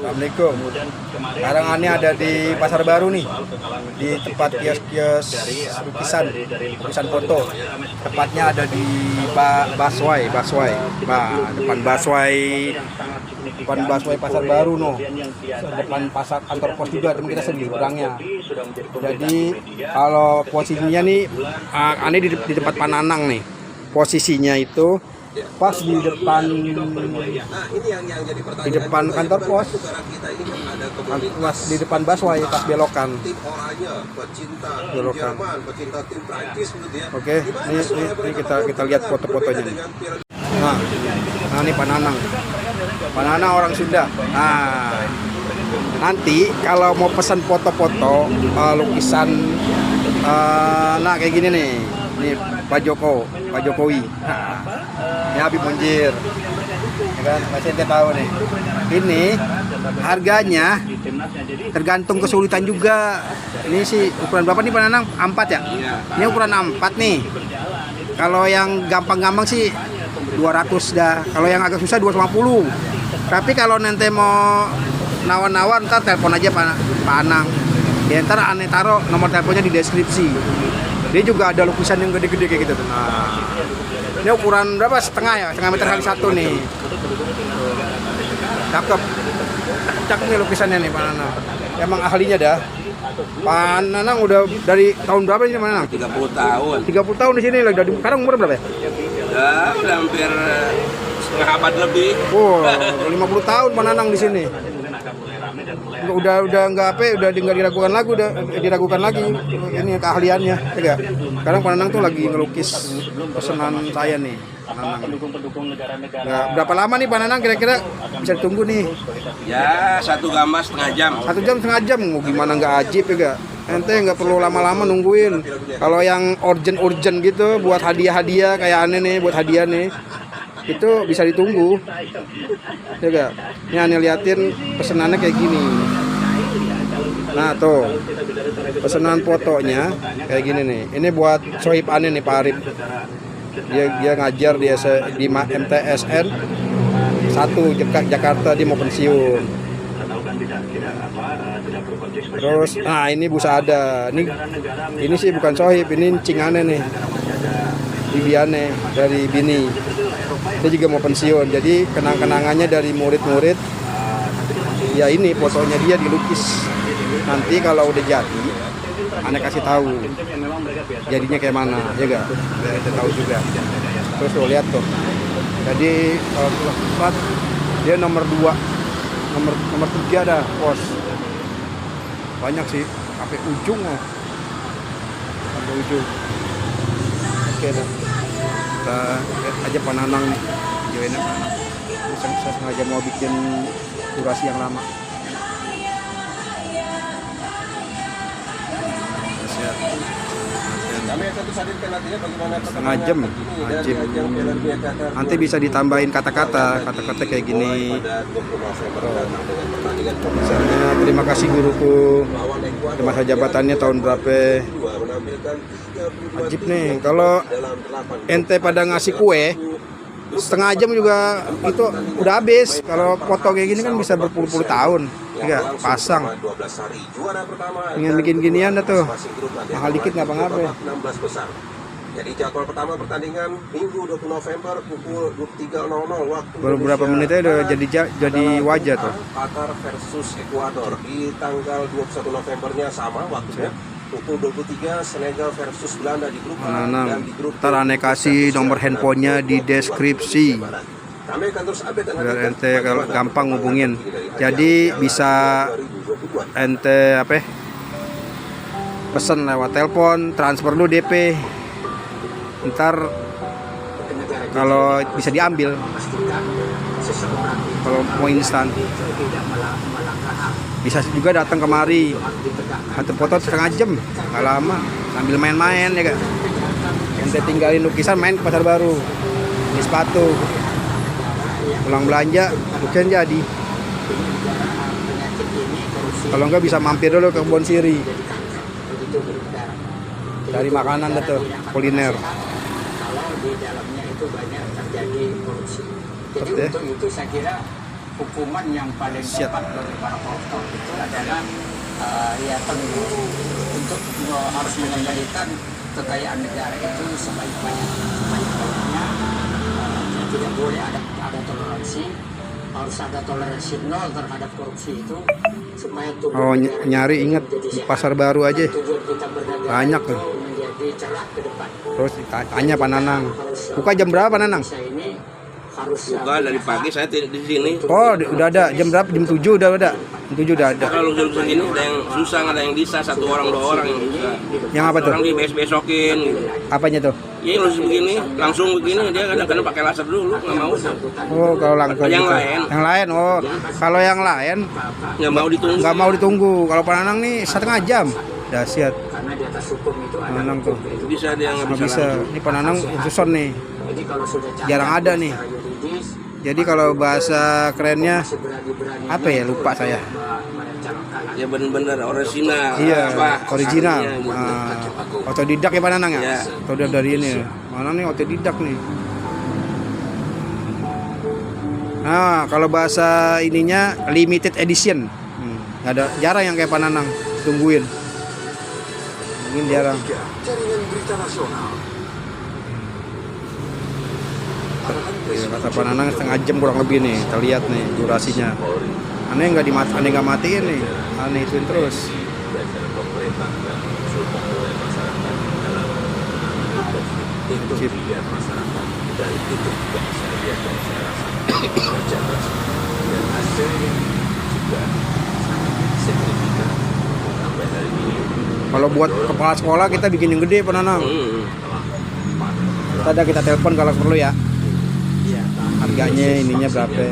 Assalamualaikum. Sekarang ini ada di Pasar Baru nih, di tempat kios-kios lukisan foto. Tepatnya ada di Baswai. Nah, depan Baswai Pasar Baru no. Depan pasar kantor pos juga, teman kita sendiri kurangnya. Jadi kalau posisinya nih, ini di tempat Pananang nih. Posisinya itu pas di depan kantor pos, pas di depan Baswai, pas belokan. Oke, ini kita lihat foto-fotonya nih. Nah ini Pananang orang Sunda. Nah, nanti kalau mau pesan foto-foto lukisan, nah kayak gini nih. Ini Pak Jokowi. Ini Habib Munjir. Ya kan, masih ente tahu nih. Ini harganya tergantung kesulitan juga. Ini sih ukuran berapa nih Pananang? 4 ya? Ini ukuran 4 nih. Kalau yang gampang-gampang sih 200 dah. Kalau yang agak susah 250. Tapi kalau nanti mau nawar-nawar, ntar telepon aja Pak Anang. Ya, ntar aneh taruh nomor teleponnya di deskripsi. Dia juga ada lukisan yang gede-gede kayak gitu tuh. Nah, ini ukuran berapa? Setengah meter kali 1 nih. Cakep nih lukisannya nih Pak Nanang. Emang ahlinya dah. Pak Nanang udah dari tahun berapa ini Pak Nanang? 30 tahun. 30 tahun di sini lagi. Sekarang umur berapa ya? Udah hampir setengah abad lebih. Oh, 50 tahun Pak Nanang di sini. Udah nggak diragukan lagi ini keahliannya, ya. Sekarang Pak Nanang tuh lagi ngelukis pesanan saya nih. Nah, berapa lama nih Pak Nanang kira-kira bisa ditunggu nih? Ya 1 gambar setengah jam. 1 jam, mau gimana nggak ajib ya gak? Ente nggak perlu lama-lama nungguin. Kalau yang urgent gitu buat hadiah kayak aneh nih, buat hadiah nih, itu bisa ditunggu, ya gak? Ini aneh liatin pesenannya kayak gini. Nah tuh pesanan fotonya kayak gini nih. Ini buat sohib aneh nih Pak Arif. Dia ngajar di MTSN 1 Jakarta, dia mau pensiun. Terus nah ini Busada. Ini sih bukan sohib, ini cingane nih. Bibiane dari bini. Dia juga mau pensiun. Jadi kenang-kenangannya dari murid-murid. Ya ini fotonya dia dilukis. Nanti kalau udah jadi, aneh kasih tahu jadinya kayak mana, ya gak? Biar kita tahu juga. Terus lo lihat tuh. Jadi kalau tepat dia nomor 2, nomor 3 dah pos. Banyak sih, sampai ujung loh. Sampai ujung. Oke dah. Kita lihat aja Pak Nanang nih. Videonya Pak Nanang. Saya sengaja mau bikin durasi yang lama. Setengah jam. Nanti bisa ditambahin kata-kata kayak gini. Misalnya terima kasih guruku, masa jabatannya tahun berapa. Ajib nih, kalau ente pada ngasih kue setengah jam juga itu udah habis. Kalau foto kayak gini kan bisa berpuluh-puluh tahun, ya pasang. Ingin bikin ginian dah tuh, mahal dikit nggak apa-apa. Jadi jadwal pertama pertandingan Minggu 20 November pukul 23.00 waktu baru berapa menitnya udah jadi wajah tuh. Qatar versus Ekuador di tanggal 21 Novembernya sama waktunya pukul 23. Senegal versus Belanda di grup A dan di grup B. Ntar aneh kasih nomor handphonenya di deskripsi. Kami akan terus update biar ente kalau gampang hubungin. Jadi bisa ente pesen lewat telepon, transfer dulu DP. Ntar kalau bisa diambil, kalau mau instan bisa juga datang kemari, satu foto setengah jam, nggak lama, sambil main-main ya kak. Ente tinggalin lukisan, main ke Pasar Baru, beli sepatu, pulang belanja, lukisan jadi. Kalau nggak bisa mampir dulu ke Kebon Siri, cari makanan tuh, kuliner. Di dalamnya itu banyak terjadi korupsi. Jadi untuk itu saya kira hukuman yang paling tepat bagi para koruptor itu adalah ya tentu untuk harus mengembalikan kekayaan negara itu sebaik-baiknya. Tidak boleh ada toleransi, harus ada toleransi nol terhadap korupsi itu supaya Oh, nyari ingat pasar baru aja banyak tuh. menjadi cerah ke depan. Terus tanya Pak Nanang, buka jam berapa Nanang? Ini harus Buka dari pagi saya di sini. Oh, udah ada. Jam berapa? Jam 7 udah ada. Jam 7 udah ada. Kalau urusan gini ada yang susah, ada yang bisa, satu orang dua orang yang susah. Yang apa tuh? Orang dibesok-besokin gitu. Apanya tuh? Ya lulus begini, langsung begini dia kadang-kadang pakai laser dulu, nggak mau. Oh, kalau langsung Yang gitu. lain. Yang lain. Oh, kalau yang lain Nggak mau ditunggu. nggak mau ditunggu. Kalau Pak Nanang nih 1,5 jam. Dahsyat. karena di atas hukum itu Pak ada Nanang tuh. Bisa dia nggak Nggak bisa. bisa. Ini Pak Nanang khususon nih. Jadi kalau sudah Jarang ada nih. yuridis, Jadi kalau bahasa kerennya seberani-berani apa ya? Lupa saya. merencanakan Ya benar-benar original. Iya, Apa, original. aslinya gitu. Otodidak ya Pak Nanang ya? Iya. Otodidak dari ini. Mana nih otodidak nih? Nah, kalau bahasa ininya limited edition. Nggak ada, jarang yang kayak Pak Nanang. Tungguin. Mungkin jarang. Jaringan berita nasional. Ya, kata Pak Nanang setengah jam kurang lebih nih. Kita lihat nih durasinya. Aneh nggak matiin nih. Aneh ituin terus. Sip. Kalau buat kepala sekolah kita bikin yang gede Pak Nanang. Kita telepon kalau perlu ya. Harganya ininya berapa?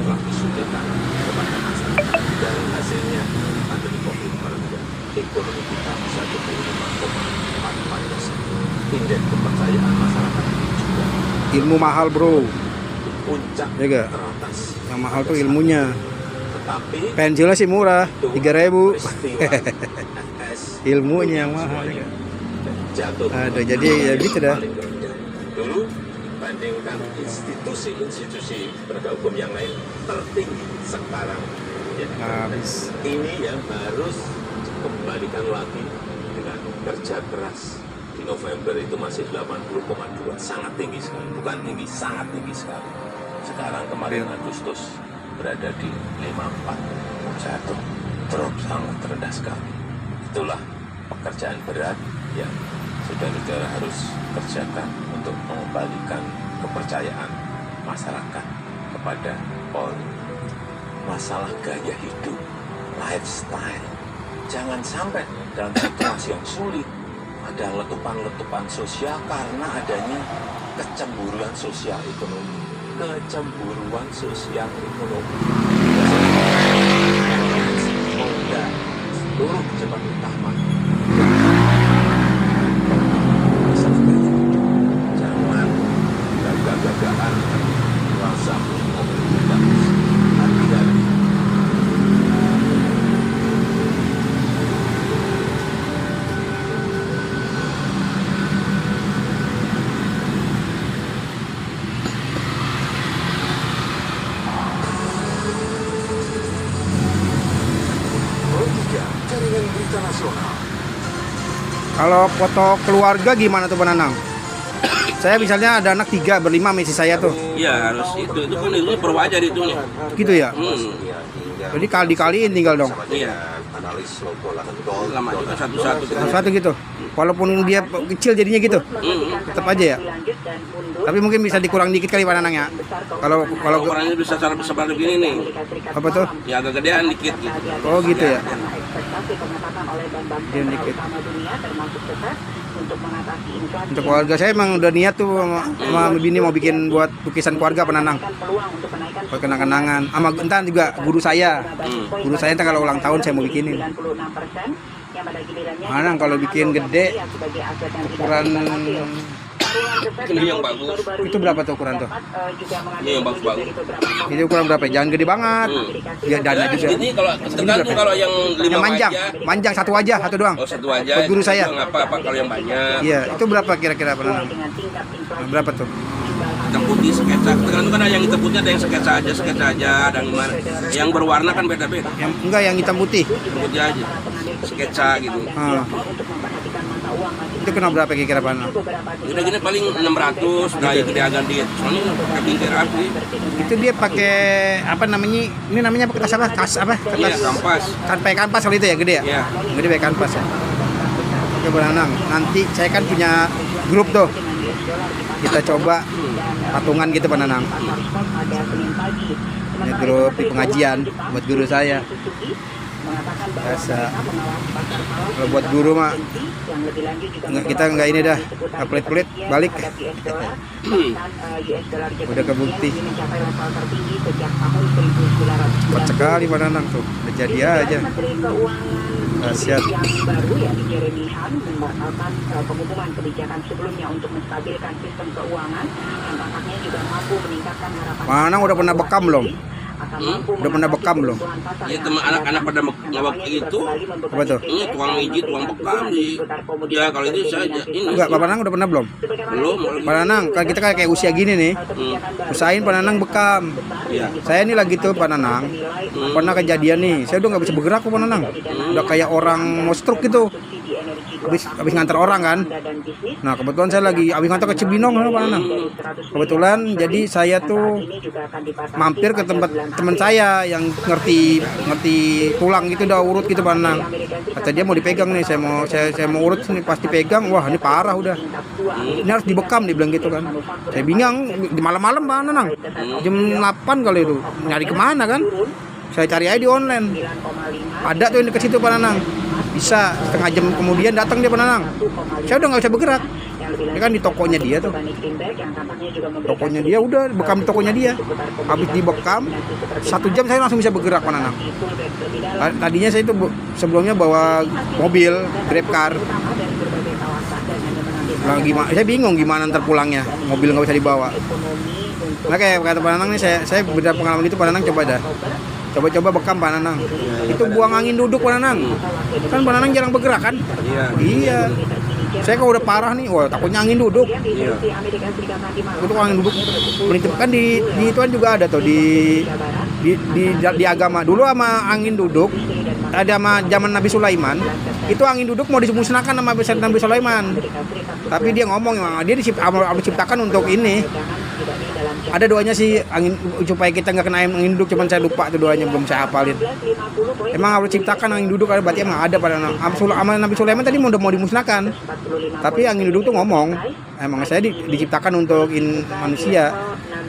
Ekonomi kita bisa tumbuh 5,4%. Indeks kepercayaan masyarakat juga Ilmu mahal bro. puncak Ya gak? teratas. Yang mahal tuh ilmunya. Tetapi Pensilnya sih murah, 3.000. peristiwa FS Ilmunya yang mahal ya gak? jatuh Ada jadi ya gitu dah. paling rendah. Dulu bandingkan institusi-institusi penegak hukum yang lain tertinggi sekarang ya, Habis. ini yang harus kembalikan lagi dengan kerja keras. Di November itu masih 80,2, sangat tinggi sekali, bukan tinggi, sangat tinggi sekali. Sekarang kemarin Agustus berada di 54, jatuh, drop sangat rendah sekali. Itulah pekerjaan berat yang saudara-saudara harus kerjakan untuk mengembalikan kepercayaan masyarakat kepada Polri. Masalah gaya hidup, lifestyle, jangan sampai dalam situasi yang sulit ada letupan-letupan sosial karena adanya kecemburuan sosial ekonomi. Kecemburuan sosial ekonomi. Polda, seluruh pejabat utama. Masalah gaya hidup, jangan gagah-gagahan rasa mobilitas. Hati-hati. Jaringan berita nasional. Kalau foto keluarga gimana tuh Pak Nanang? Saya misalnya ada anak 3 berlima misi saya tuh. Iya harus itu kan itu perwajar itunya. Gitu ya. Jadi kali dikaliin tinggal dong. Iya. Analis logo lahan tol. Lama juga satu-satu. Satu gitu. Walaupun dia kecil jadinya gitu. Tetap aja ya. Tapi mungkin bisa dikurang dikit kali Pak Nanang ya. Kalau Kalau ukurannya bisa secara besar begini nih, apa tuh? ya agak gedean dikit gitu. Oh gitu ya. Ekspektasi pengetatan oleh Bank Dia Sentral dikit. Utama Dunia termasuk The Fed untuk mengatasi inflasi. Untuk keluarga saya emang udah niat tuh sama bini mau bikin buat lukisan keluarga Pak Nanang. Peluang untuk menaikkan Buat kenang-kenangan. Sama entar juga guru saya. Guru saya entar kalau ulang tahun saya mau bikinin. 96%, yang pada gilirannya Manang kalau bikin gede sebagai aset yang tidak ukuran berhasil. Ini yang bagus. itu berapa tuh ukuran tuh? Ini yang bagus-bagus. Itu ukuran berapa? Jangan gede banget. Ya dana juga. Ini kalau tergantung kalau yang 5 Yang manjang, wajah. manjang satu wajah, satu doang. Oh satu aja. Buat guru saya. Nggak apa-apa kalau yang banyak. Iya, itu berapa kira-kira Pak Nanang? dengan tingkat inflasi Berapa tuh? imbal hitam putih sketsa. Tergantung kan ada yang hitam putih, ada yang sketsa aja, ada yang gimana. Yang berwarna kan beda-beda. Enggak, yang hitam putih. Hitam putih aja, sketsa gitu. Itu kena berapa kira-kira Pak Nanang? Udah gini paling 600, udah itu dia ganti. Soalnya pakai bingkai rapi. Itu dia pakai apa namanya? Ini namanya apa, kertas apa? Kas apa? Iya, Kertas kampas. kan pakai kanvas kalau itu ya, gede ya? Iya. Gede pakai kanvas ya. Oke Pak Nanang, nanti saya kan punya grup tuh. Kita coba patungan gitu Pak Nanang. Ini grup di pengajian buat guru saya. Biasa. Kalau buat guru mah kita nggak ini dah, pelit-pelit balik. Udah kebukti. Cepat sekali Pak Nanang tuh, udah jadi aja. Dahsyat. Yang baru ya di Jeremy Hunt membatalkan pengumuman kebijakan sebelumnya untuk menstabilkan sistem keuangan yang tampaknya juga mampu meningkatkan harapan. Pak Nanang udah pernah bekam belum? Udah pernah bekam belum? Ya teman anak-anak pada ngawak itu. Apa tuh? Ini tukang mijit, tukang bekam di. Ya kalau itu saya ini. Enggak, Pak Nanang udah pernah belum? Belum. Pak Nanang, kan kita kayak usia gini nih. Usahain Pak Nanang bekam. Iya. Saya ini lagi tuh Pak Nanang. Pernah kejadian nih, saya udah nggak bisa bergerak kok Pak Nanang. Udah kayak orang mau stroke gitu. Habis nganter orang kan. Nah kebetulan saya lagi habis nganter ke Cibinong Pak Nanang. Kebetulan jadi saya tuh mampir ke tempat teman saya yang ngerti tulang gitu, udah urut gitu Pak Nanang. Kata dia mau dipegang nih, saya mau urut sini, pas dipegang, wah ini parah udah. Ini harus dibekam, dia bilang gitu kan. Saya bingung di malam-malam Pak Nanang. Jam 8 kali itu. Nyari kemana kan? Saya cari aja di online. Ada tuh yang dekat situ Pak Nanang. Bisa setengah jam kemudian datang dia Pak Nanang. Saya udah nggak bisa bergerak. Dia kan di tokonya dia tuh. Tokonya dia udah bekam di tokonya dia. Habis dibekam 1 jam saya langsung bisa bergerak Pak Nanang. Tadinya saya itu sebelumnya bawa mobil Grab car. Nah, saya bingung gimana ntar pulangnya. Mobil nggak bisa dibawa. Nah kayak kata Pak Nanang nih, saya beda pengalaman itu Pak Nanang coba dah. Coba bekam Pak Nanang. Itu buang angin duduk Pak Nanang. Kan Pak Nanang jarang bergerak kan? Iya. Saya kalau udah parah nih, wah takutnya angin duduk. Iya. Itu angin duduk. Kan di itu kan juga ada tuh di agama. Dulu sama angin duduk ada sama zaman Nabi Sulaiman. Itu angin duduk mau dimusnahkan sama Nabi Sulaiman. Tapi dia ngomong dia diciptakan untuk ini. Ada doanya sih angin supaya kita nggak kena angin duduk, cuman saya lupa tuh doanya, belum saya hafalin. Emang harus ciptakan angin duduk, berarti emang ada pada Nabi Sulaiman tadi udah mau dimusnahkan. Tapi angin duduk tuh ngomong, emang saya diciptakan untuk manusia.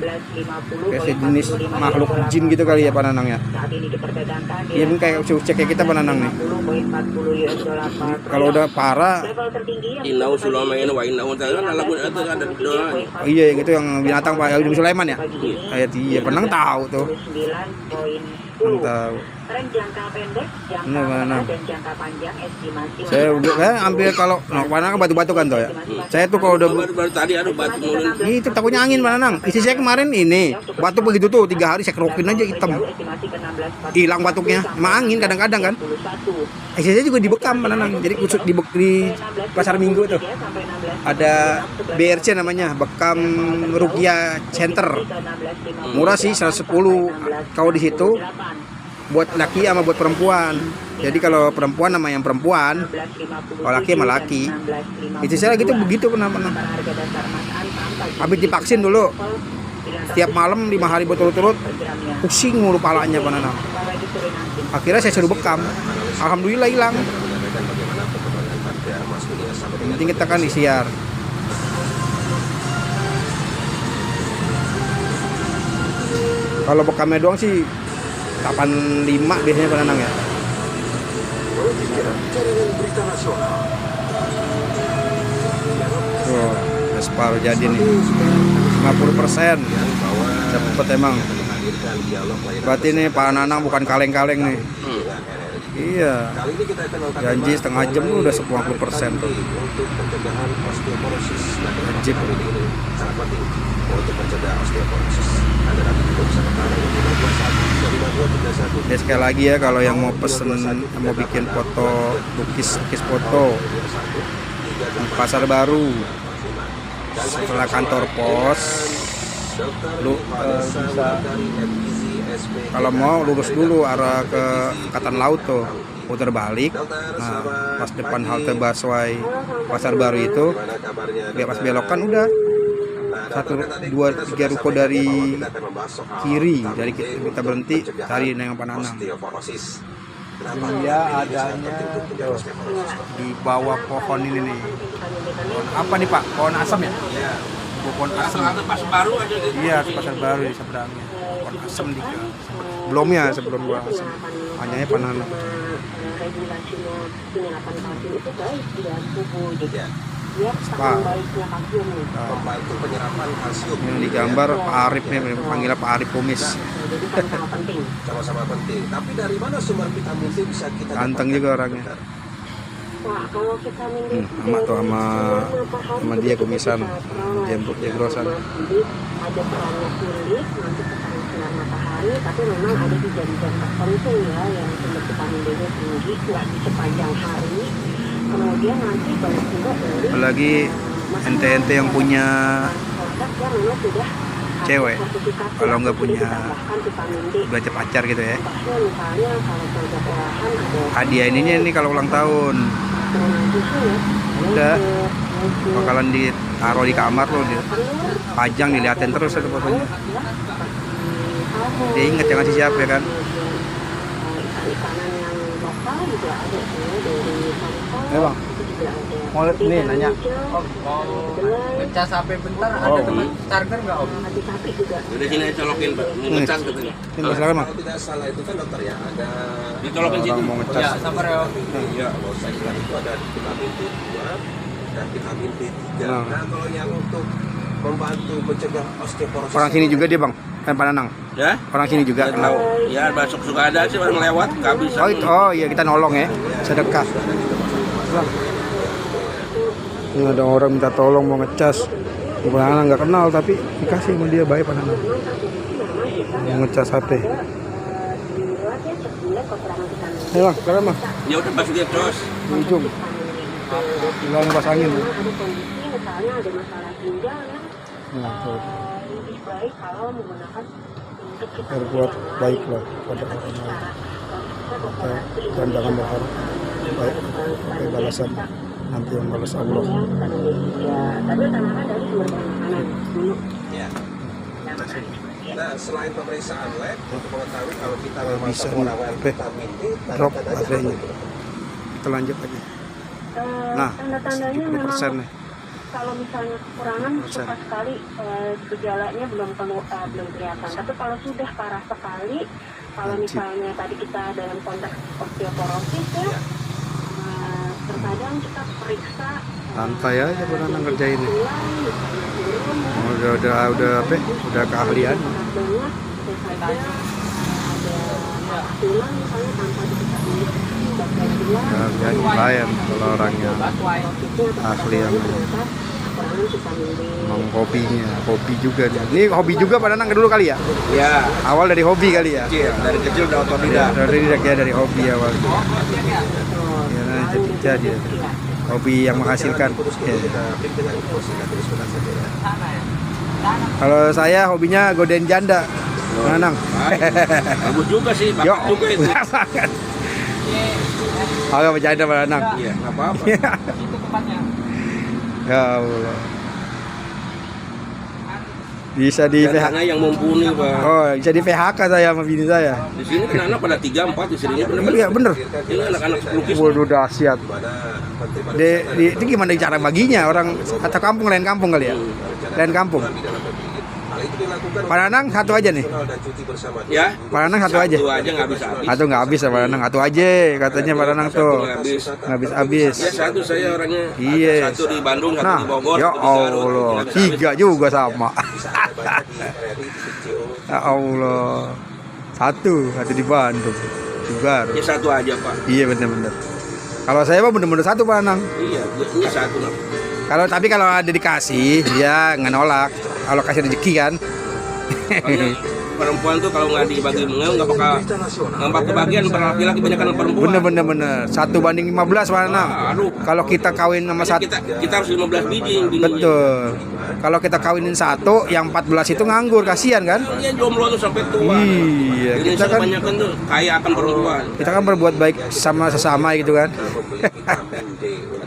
Kayak sejenis makhluk jin gitu kali ya Pak Nanang ya. Iya mungkin kayak kayak kita Pak Nanang nih. Kalau udah parah, Inau Sulaiman wa inau ta'ala lagu itu ada doa. iya yang itu yang binatang Pak Nabi Sulaiman ya. Ayat iya pernah tahu tuh. Tahu. Tren jangka pendek, jangka menengah, dan jangka panjang estimasi. Saya ambil kalau Panang batu-batu kan tuh ya. Saya tuh kalau udah Baru tadi ada batu mulun. itu takutnya angin Pak Nanang. Istri saya kemarin ini batu begitu tuh 3 hari saya kerokin aja hitam. Hilang batuknya. Emang angin kadang-kadang kan. Istri saya juga dibekam Pak Nanang. Jadi khusus di pasar Minggu tuh ada BRC namanya, Bekam Rukia Center. Murah sih 110 kalau di situ. Buat laki sama buat perempuan. Jadi kalau perempuan sama yang perempuan, kalau laki sama laki. Itu saya gitu begitu pernah. Habis divaksin dulu. Setiap malam 5 hari berturut-turut pusing mulu palanya Pak Nanang. Akhirnya saya suruh bekam. Alhamdulillah hilang. Yang penting kita kan ikhtiar. Kalau bekamnya doang sih 85 biasanya Pak Nanang ya. Tuh, separuh jadi nih 50%. Cepet emang. Berarti nih Pak Nanang bukan kaleng-kaleng nih. Iya. Janji setengah jam tuh udah 50% tuh. Wajib. Ya sekali lagi ya, kalau yang mau pesen, mau bikin foto, lukis foto di Pasar Baru setelah kantor pos lu bisa kalau mau lurus dulu arah ke Angkatan Laut tuh, putar balik. Nah, pas depan halte busway Pasar Baru itu, lihat pas belokan udah 1, 2, 3 ruko dari kiri, dari kita berhenti cari yang Pananang. Dia adanya di bawah pohon ini nih. Pohon apa nih Pak? Pohon asam ya? Iya. Pohon asam. Pasar Baru aja gitu. Iya, Pasar Baru di seberangnya. Pohon asam di sebelumnya, sebelum gua asam. Hanya Pananang. Regulasinya penyerapan kalsium itu baik dia tubuh, jadi dia Pak. baiknya kalsium nih. Membantu penyerapan kalsium. Yang digambar Pak Arif nih, panggilnya Pak Arif Kumis. Jadi sama-sama penting. Sama-sama penting. Tapi dari mana sumber vitamin D bisa kita Ganteng dapatkan? juga orangnya. Nah, kalau vitamin D Sama tuh sama dia kumisan, jembut jegrosan. Jadi ada perannya kulit, nanti tekanan sinar matahari, tapi memang ada di jam-jam tertentu ya yang sumber vitamin D-nya tinggi, nggak di sepanjang hari. Kemudian nanti banyak juga dari Apalagi ente-ente yang punya produk yang memang sudah cewek, sertifikasi, kalau nggak jadi punya ditambahkan vitamin D. belajar pacar gitu ya. Contohnya misalnya kalau produk olahan ada Hadiah ininya nih kalau ulang tahun. turunan susu ya. Udah, Yogurt, bakalan ditaruh di kamar lo, dipajang, diliatin terus ada fotonya. Dia inget yang ngasih siapa ya kan? Ikan-ikanan yang lokal juga ada ya, dari Hongkong. Eh, Bang. Itu juga ada. Mau nih nanya. Ngecas HP bentar, Oh. ada tempat charger nggak Om? Hati sapi juga. Udah sini aja colokin Pak, mau ngecas katanya. Ini silakan Bang. Kalau tidak salah itu kan dokter ya, ada Dicolokin situ. Orang mau Ya, ngecas. sabar ya Om. ya kalau saya ingat itu ada vitamin D2 dan vitamin D3. Nah. Nah, kalau yang untuk membantu mencegah osteoporosis Orang sini juga dia Bang, kan Pananang. Ya? Orang sini juga. Nggak tahu. Ya masuk suka ada sih orang lewat, nggak bisa. Oh iya kita nolong ya, sedekah. Bang. Ini ada orang minta tolong mau ngecas. Pananang nggak kenal tapi dikasih sama dia, baik Pananang. Mau ngecas HP. Di luar ya sebulan kekurangan vitamin D. Ayo Bang, sekarang Bang. Ya udah pas dia cos. Di ujung. Bilang pas angin. Ada kondisi misalnya ada masalah ginjal ya, Nah, tuh. lebih baik kalau menggunakan untuk vitamin D Berbuat yang baik lain. lah pada orang lain. Kita Dan jangan berharap baik pakai balasan nanti yang balas Allah. ya, tapi utamakan dari sumber bahan makanan dulu. ya. Nah, selain pemeriksaan lab untuk mengetahui kalau kita memang Bisa nih, kekurangan HP. vitamin D, Drop tanda-tandanya baterainya. apa itu? Kita lanjut lagi. Nah, Tanda-tandanya memang 70% nih. kalau misalnya kekurangan cepat sekali gejalanya belum kelihatan. Tapi kalau sudah parah sekali, kalau Wajib. misalnya tadi kita dalam konteks osteoporosis ya, terkadang kita periksa Santai aja Pananang kerjain nih. tulang, misalnya turun, Udah apa? Udah keahlian. sangat banyak, bisa saja ada patah tulang misalnya tanpa diketahui bagian tulang. Ya lumayan kalau orangnya ahli yang Ternyata kekurangan vitamin D. emang hobi juga nih. Ini hobi juga Pananang dulu kali ya? Ya, Awal dari hobi kali ya? kecil dari kecil udah otodidak. Dari hobi awal. Ya, nah, jadi hobi yang menghasilkan. Ya. Kalau saya hobinya godain janda, Pananang. Bagus juga sih, Yo, bagus juga itu. banget. Agak bercanda Pananang. Iya, nggak apa-apa. Ya Allah. Bisa di PHK. Karena yang mumpuni Pak. Oh, bisa di PHK saya sama bini saya. Di sini kan anak pada 3, 4, istrinya bener-bener. Iya bener. Ini anak-anak pelukis. Waduh dahsyat. Itu gimana cara baginya orang atau kampung lain kampung kali ya? Lain kampung. Hal itu dilakukan Pananang satu aja nih. dan cuti bersama Ya, Pananang satu aja. Satu aja nggak habis-habis. Atau nggak habis ya Pananang, satu aja katanya Pananang tuh. Nggak habis. Nggak habis-habis. Ya satu saya orangnya. Iya. Satu di Bandung, satu Nah, di Bogor, ya satu di Garut. Allah, Nggak habis-habis. 3 juga sama. RRI CCO. Ya Allah, satu di Bandung, di Garut. Ya satu aja Pak. Iya bener-bener. Kalau saya mah bener-bener satu Pananang. Iya, ini satu lah. Kalau ada dikasih, ya nggak nolak. Kalau kasih rezeki kan. perempuan tuh kalau nggak dibagi nggak bakal kebagian, laki-laki banyak kan perempuan. Bener. 1:15 Pak Nanang. Aduh. Kalau kita kawin sama satu, Kita harus 15 biji bininya. betul. Kalau kita kawinin satu, yang 14 itu nganggur, kasihan kan? Dia jomblo tuh sampai tua. Iya, Indonesia kita kan kebanyakan tuh kaya akan perempuan. kita kan berbuat baik sama sesama gitu kan.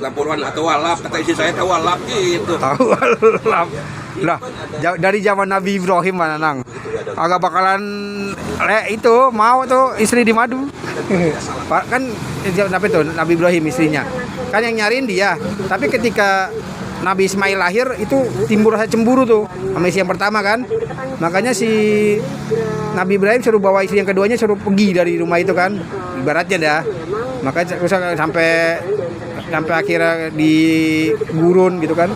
Laporan atau walap, kata istri saya tahu walap gitu. Tahu lah. Lah, dari zaman Nabi Ibrahim Pak Nanang. Agak bakalan itu mau tuh istri di madu. Pak kan apa itu Nabi Ibrahim istrinya. Kan yang nyariin dia. Tapi ketika Nabi Ismail lahir itu timbul rasa cemburu tuh sama istri yang pertama kan. Makanya si Nabi Ibrahim suruh bawa istri yang keduanya, suruh pergi dari rumah itu kan. Ibaratnya dah. Makanya sampai akhirnya di gurun gitu kan,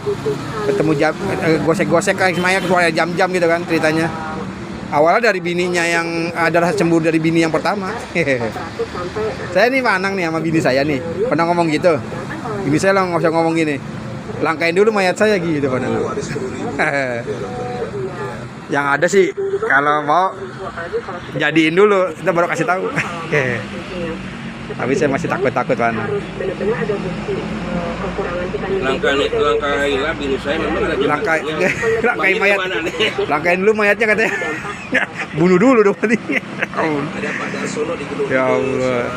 ketemu gosek-gosek kan Ismail keluar jam-jam gitu kan ceritanya. Awalnya dari bininya yang ada rasa cemburu dari bini yang pertama. Saya nih Pak Anang nih sama bini saya nih pernah ngomong gitu. Bini saya nggak usah ngomong gini, langkain dulu mayat saya gitu Pak Anang. Yang ada sih kalau mau jadiin dulu, kita baru kasih tahu. Tapi saya masih takut Pak Anang. Langkailah bini saya memang ada Langkai mayat. Langkain dulu mayatnya katanya. Bunuh dulu dong tadi. Ya Allah.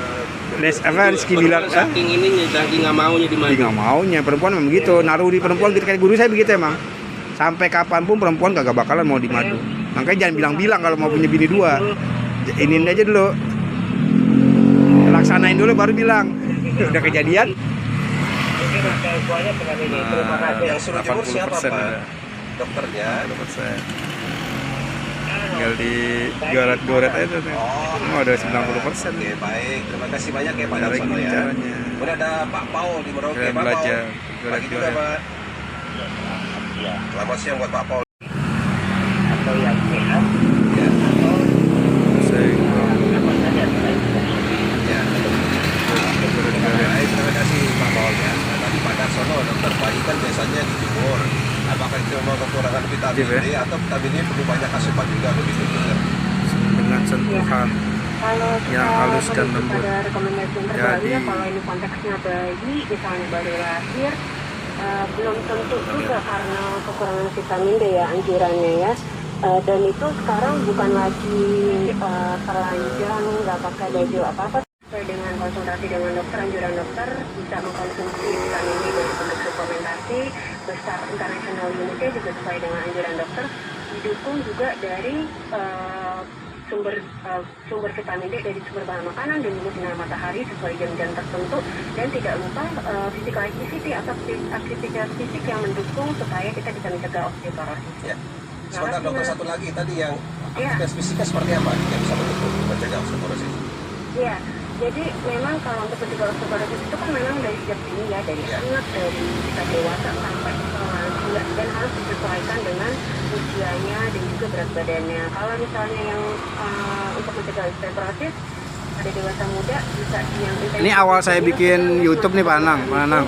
Rizky bilang saking ininya, saking nggak maunya di mana. nggak maunya perempuan memang begitu, naruh di perempuan gitu, kayak guru saya begitu emang. Sampai kapanpun perempuan gak bakalan mau dimadu. Makanya jangan bilang-bilang kalau mau punya bini dua. Iniin aja dulu. Laksanain dulu baru bilang. Udah kejadian. Yang suruh jemur siapa Pak? Dokternya. Tinggal di goret aja tuh. Oh, udah 90%. Oke, baik. Terima kasih banyak ya Pak Darsono ya. Caranya. Udah ada Pak Paul di Merauke. Kalian Pak belajar. Paul. Pagi juga Pak. Ya, selamat siang buat Pak Paul. Atau yang sehat, Ya. Ya. Baik, terima kasih Pak Paul ya. Nah, tadi Pak Darsono, dokter bayi kan biasanya dijemur. Apakah itu memang kekurangan vitamin D atau vitamin D perlu banyak asupan juga begitu dokter? Dengan sentuhan Kalau yang halus dan lembut. pada rekomendasi yang terbaru Jadi ya, kalau ini konteksnya bayi misalnya baru lahir, belum tentu juga karena kekurangan vitamin D ya anjurannya ya. Dan itu sekarang bukan lagi telanjang, nggak pakai baju apa-apa. Sesuai dengan konsultasi dengan dokter, anjuran dokter bisa mengkonsumsi vitamin D dari bentuk suplementasi. Besar International Unitnya juga sesuai dengan anjuran dokter. Didukung juga dari sumber vitamin D dari sumber bahan makanan dan juga sinar matahari sesuai jam-jam tertentu, dan tidak lupa physical activity atau aktivitas fisik yang mendukung supaya kita bisa mencegah osteoporosis. Ya. Sebentar dokter, satu lagi tadi yang Ya. aktivitas fisiknya seperti apa yang bisa mendukung mencegah osteoporosis? Ya, jadi memang kalau untuk mencegah osteoporosis itu kan memang dari sejak dini ya, dari anak, dari kita dewasa sampai lansia, dan harus disesuaikan dengan usianya dan juga berat badannya. Kalau misalnya yang untuk mencegah osteoporosis pada dewasa muda bisa yang ini awal saya bikin YouTube nih Pak Anang.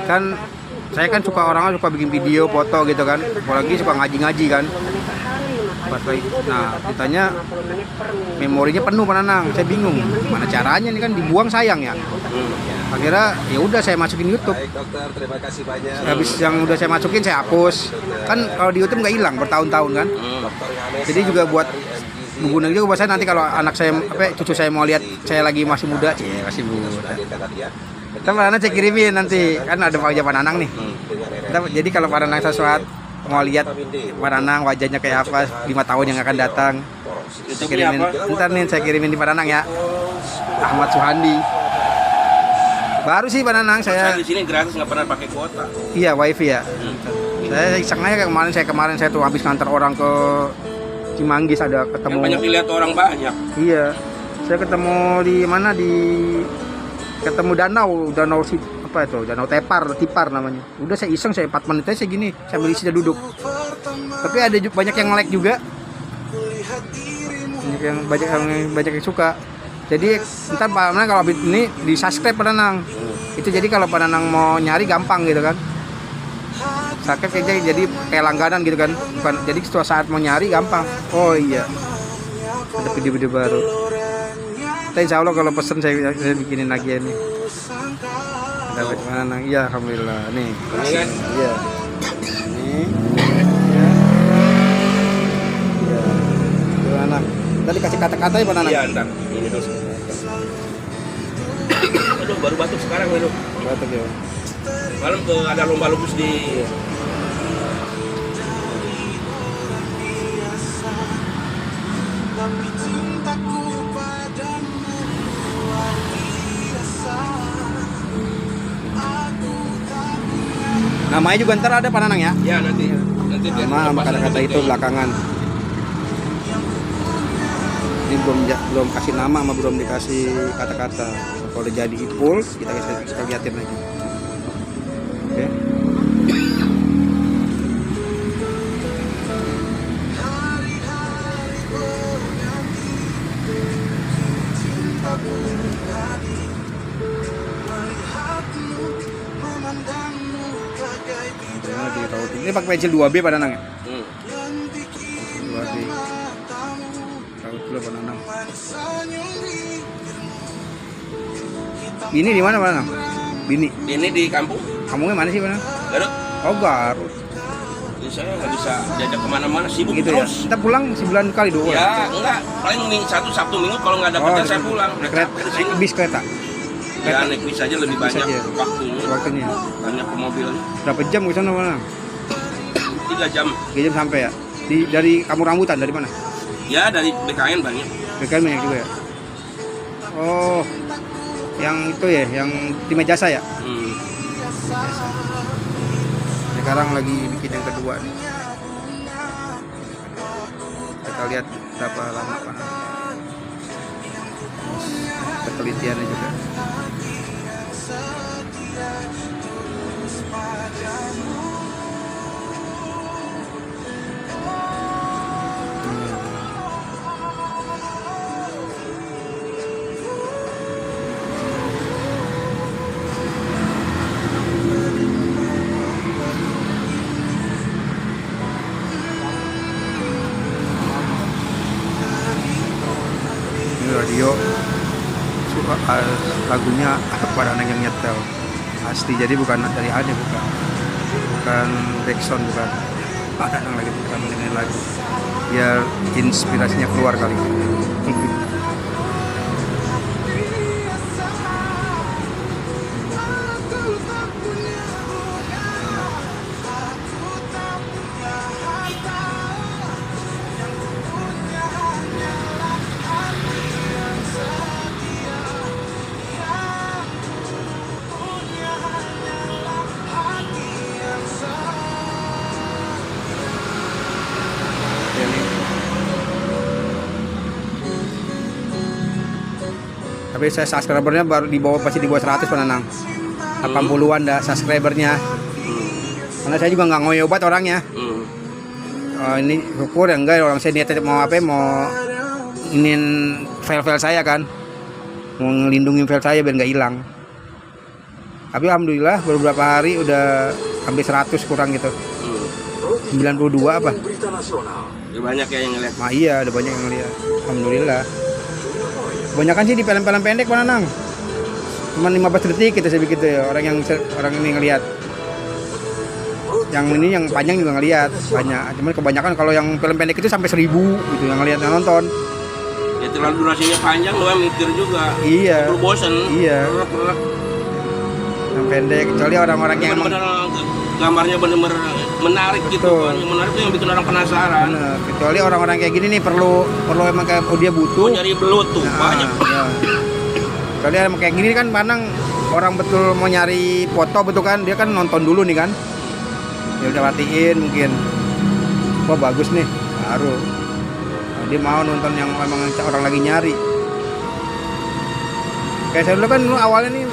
Kan saya kan suka orangnya suka bikin video, foto gitu kan. Apalagi suka ngaji-ngaji kan. Nah, ditanya memorinya penuh Pak Nanang. Saya bingung, mana caranya nih kan dibuang sayang ya. Akhirnya ya udah saya masukin YouTube. Baik dokter, terima kasih banyak. Habis yang udah saya masukin saya hapus. Kan kalau di YouTube nggak hilang bertahun-tahun kan. Dokter Ganesha, Jadi juga buat MGZ, berguna juga buat saya nanti kalau anak saya cucu saya mau lihat saya lagi masih muda, masih muda. tadi ya. Kita Pak Nanang saya kirimin nanti, kan ada wajah Pak Nanang nih. Jadi kalau Pak Nanang sesuatu mau lihat Pak Nanang wajahnya kayak apa 5 tahun yang akan datang, saya kirimin. Ntar nih saya kirimin di Pak Nanang ya. Ahmad Suhandi. Baru sih Pak Nanang Saya saya. di sini gratis, nggak pernah pakai kuota. Iya wifi ya. Saya iseng aja kayak kemarin saya tuh habis ngantar orang ke Cimanggis, ada Yang ketemu. banyak dilihat orang banyak. Iya. Saya ketemu di mana, ketemu danau apa itu, danau Tipar namanya. Udah saya iseng, saya 4 menit aja segini sambil isi duduk. Tapi ada banyak yang like juga, banyak yang suka. Jadi ntar Pak Nanang kalau ini di subscribe Pak Nanang. Itu jadi kalau Pak Nanang mau nyari gampang gitu kan. Subscribe kayaknya jadi kayak langganan gitu kan. Bukan, jadi setelah saat mau nyari gampang. Oh iya. Ada video-video baru. Tapi insya Allah kalau pesen saya bikinin lagi ya nih. Dapat mana nang? Iya, alhamdulillah. Nih. Ini kan? Iya. Nih. Ya. Iya. Gimana? Tadi kasih kata-kata ya, Pak Nanang? Iya, ntar. Ini terus. Aduh, baru batuk sekarang, aduh. Batuk ya. Malam ke ada lomba lupus di Namanya juga ntar ada Pak Nanang ya? ya nanti dia Nama lepas kata-kata lagi itu ke- belakangan. Ini belum kasih nama sama belum dikasih kata-kata. Kalau udah jadi ipul kita liatin lagi. Oke. Ini pakai pensil 2B Pak Nanang ya? Hmm. 2B. Tahu dulu Pak Nanang. Bini di mana Pak Nanang? Bini. Ini di kampung Kampungnya mana sih Pak Nanang? Garut. Oh Garut. Jadi saya nggak bisa diajak kemana-mana, sibuk Gitu ya. terus. Kita pulang sebulan kali dua. Ya, enggak. Paling satu Sabtu Minggu kalau nggak ada kerjaan saya pulang. Naik Kereta, capek di sini. bis kereta. Ya, naik bis aja lebih Bis banyak aja. waktunya. Waktunya. Banyak ke mobilnya. Berapa jam ke sana Pak Nanang? 3 jam. 3 jam sampai ya. Dari Kampung Rambutan dari mana? Ya, dari BKN banyak. BKN banyak juga ya. Oh. Yang itu ya, yang Timah Jasa ya. Hmm. Sekarang lagi bikin yang kedua nih. Kita lihat berapa lama Pak. Penelitiannya juga. Ini radio lagunya Pak Nanang yang nyetel asli, jadi bukan dari Ade, bukan backsound, bukan Pak Nanang lagi bukan mendengar lagu biar inspirasinya keluar kali. Tapi saya subscribernya baru di bawah, pasti di bawah 100 Pak Nanang. 80-an dah subscribernya. Karena saya juga nggak ngoyo obat orangnya. Ini syukur ya enggak, orang saya niatnya mau apa, mau inin file-file saya kan, mau ngelindungin file saya biar nggak hilang. Tapi alhamdulillah beberapa hari udah hampir 100 kurang gitu. 92 apa? Ya, banyak ya yang ngeliat. Nah iya, ada banyak yang lihat. Alhamdulillah. Kebanyakan sih di film-film pendek Pak Nanang. Cuma 15 detik kita saya bikin tuh ya, orang ini ngelihat. Yang ini yang panjang juga ngelihat banyak. Cuman kebanyakan kalau yang film pendek itu sampai 1000 gitu yang ngelihat, yang nonton. Ya terlalu durasinya panjang, lo yang mikir juga. Iya. Perlu bosan. Iya. Yang pendek, kecuali orang-orang yang emang Bener-bener gambarnya bener-bener menarik gitu Betul. kan. Yang menarik tuh yang bikin orang penasaran. bener. Kecuali orang-orang kayak gini nih perlu emang kayak dia butuh. Tuh nyari belut tuh banyak. Ya. Kecuali emang kayak gini kan Panang orang betul mau nyari foto betul kan, dia kan nonton dulu nih kan. Ya udah matiin mungkin. Wah bagus nih, baru. Nah, dia mau nonton yang memang orang lagi nyari. Kayak saya dulu kan awalnya nih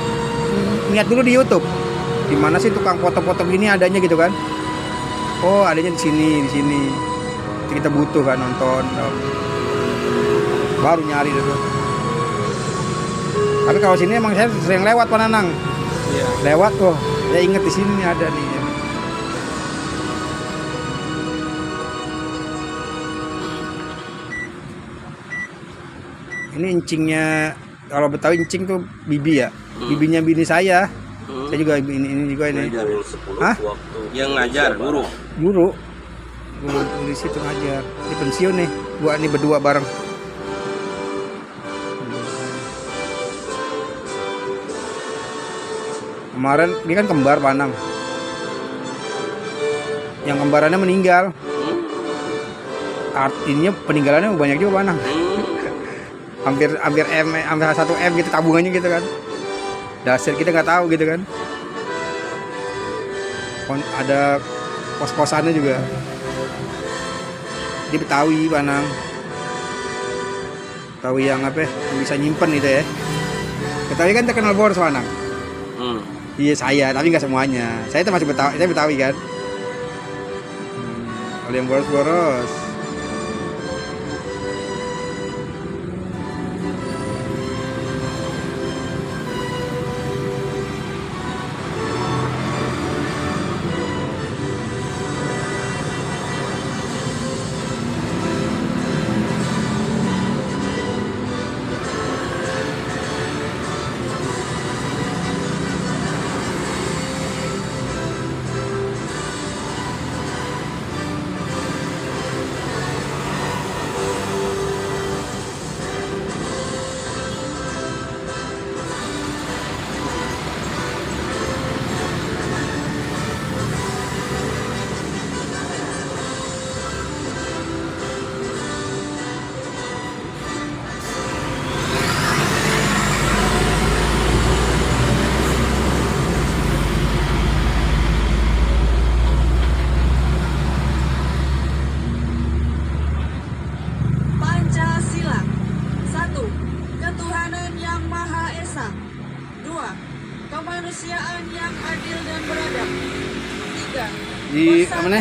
niat dulu di YouTube. Di mana sih tukang foto-foto gini adanya gitu kan? Oh, adanya di sini. Jadi kita butuh kan nonton. Baru nyari dulu. Tapi kalau sini emang saya sering lewat Pak Nanang. Iya. Lewat tuh, saya inget di sini ada nih. Ini encingnya, kalau Betawi encing tuh bibi ya. Bibinya bini saya. Saya juga ini juga ini. Hah? Yang ngajar guru. Guru di situ ngajar. Di pensiun nih. Gua nih berdua bareng. Kemarin ini kan kembar Panang. Yang kembarannya meninggal. Artinya peninggalannya banyak juga Panang. hampir 1 M gitu tabungannya gitu kan. Dasar kita nggak tahu gitu kan. Ada kos-kosannya juga di Betawi Panang. Betawi yang apa yang bisa nyimpen gitu ya. Betawi kan terkenal boros Panang. Iya saya, tapi nggak semuanya. Saya termasuk Betawi, saya Betawi kan. Kalau yang boros-boros. Pancasila. 1. Ketuhanan yang Maha Esa. 2. Kemanusiaan yang adil dan beradab. 3. Di mana?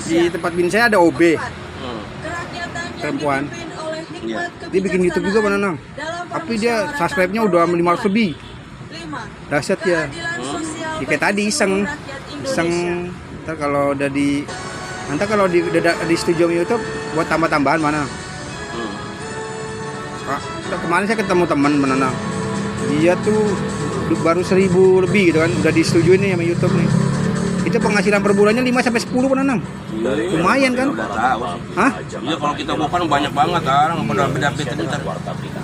Di tempat bini saya ada OB. Kerakyatan yang Perempuan. dipimpin oleh hikmat Dia bikin YouTube juga Pak Nanang. Tapi dia subscribe-nya udah 500 lebih. 5. Dahsyat ya. Ya, kayak tadi iseng. Ntar kalau udah di studio YouTube buat tambah-tambahan mana? Kemarin saya ketemu teman Menanang. Dia tuh baru 1000 lebih gitu kan, udah disetujuin nih sama YouTube nih. Itu penghasilan per bulannya 5 sampai 10 Menanang. Lumayan kan? Udah tahu sih. Hah? Iya kalau kita bukan banyak banget orang pada beda-beda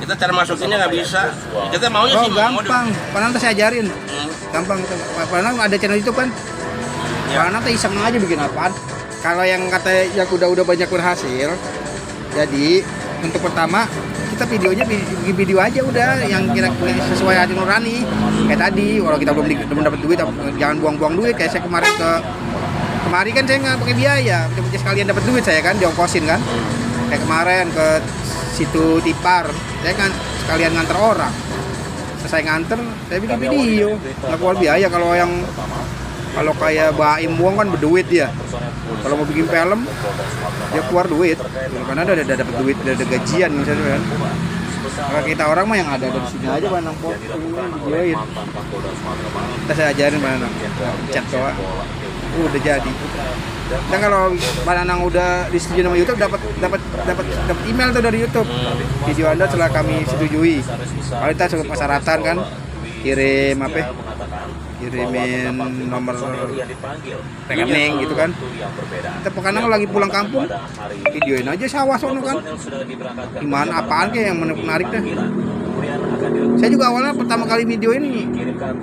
kita cara masukinnya nggak bisa. Kita maunya Oh sih mau gampang. Panang tuh saya ajarin. Gampang. Panang ada channel YouTube kan? Panang tuh iseng aja bikin apaan. Kalau yang kata yang udah banyak berhasil, jadi untuk pertama kita videonya video aja udah yang kira-kira sesuai hati nurani. Kayak tadi, kalau kita belum dapat duit, jangan buang-buang duit. Kayak saya kemarin kan saya nggak pakai biaya, udah sekalian dapat duit saya kan, diongkosin kan. Kayak kemarin ke situ Tipar, saya kan sekalian nganter orang. Selesai nganter, saya bikin video, nggak keluar biaya. Kalau kayak Baim Wong kan berduit dia. Kalau mau bikin film, dia keluar duit. Karena ada dapat duit, ada gajian misalnya kan. Kalau kita orang mah yang ada di sini aja Panang pot, videoin. Kita saya ajarin Panang, chat doang. Udah jadi. Dan kalau Panang udah disetujui sama YouTube, dapat email tuh dari YouTube. Video Anda telah kami setujui. Kalau kita cukup persyaratan kan, kirimin nomor rekening gitu kan. Kita pekan lagi pulang kampung, videoin aja sawah sono kan. Gimana apaan kayak yang menarik dah. Saya juga awalnya pertama kali videoin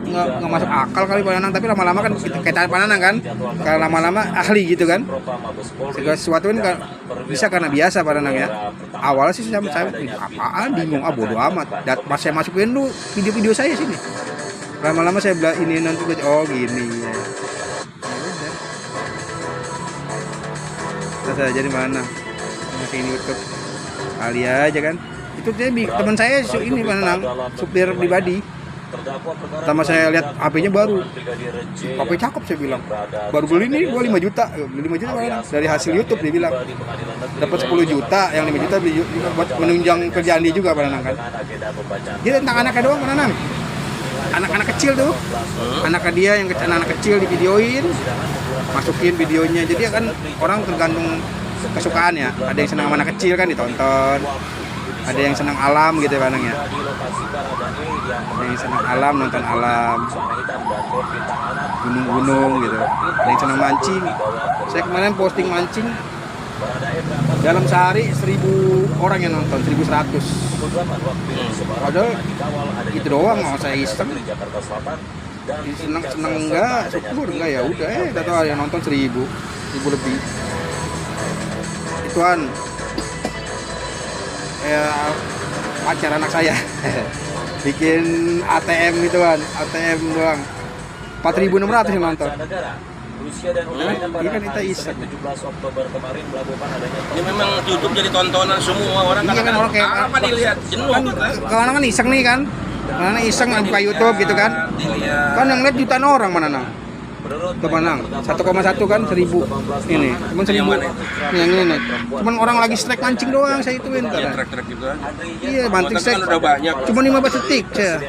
nggak masuk akal kali Panang, tapi lama-lama kan kayak Panang kan, kalau lama-lama ahli gitu kan. Segala sesuatu kan bisa karena biasa Panang ya. Awalnya sih saya apaan bingung, bodo amat. Pas saya masukin dulu video-video saya sini. Lama-lama saya bilang ini nanti oh gini ya. Udah saya jadi mana? Masih ini YouTube. Kali aja kan. Itu teman saya ini Panang, supir pribadi. Pertama saya lihat HP-nya baru. HP cakep saya bilang. Baru beli nih gua 5 juta. 5 juta dari hasil YouTube dia bilang. Dapat 10 juta, yang 5 juta buat menunjang kerjaan dia juga Panang kan. Dia tentang anaknya doang Panang. Anak-anak kecil tuh, anaknya dia yang anak kecil di videoin, masukin videonya. Jadi kan orang tergantung kesukaan ya. Ada yang senang sama anak kecil kan ditonton, Ada yang senang alam gitu kadang ya. Ada yang senang alam, nonton alam, gunung-gunung gitu. Ada yang senang mancing. Saya kemarin posting mancing, dalam sehari 1.000 orang yang nonton, 1.100. Padahal itu doang, mau saya iseng. Senang enggak, syukur enggak, ya udah enggak tahu ada yang nonton 1.000 lebih. Ituan pacar anak saya bikin ATM gitu kan, ATM doang 4.600 yang nonton. Ini kan kita iseng. Ini memang YouTube jadi tontonan semua orang. Iya kan, orang kayak apa dilihat jenuh kan, kalau kan iseng nih kan, karena iseng buka YouTube gitu kan, kan yang lihat jutaan orang mana nang. Kemanang 1,1 kan 1.000 ini, cuman 1.000 yang ini, cuman orang lagi strike mancing doang saya ituin kan. Trek-trek gitu kan. Iya, mancing strike Kan udah banyak. cuma 15 detik saya.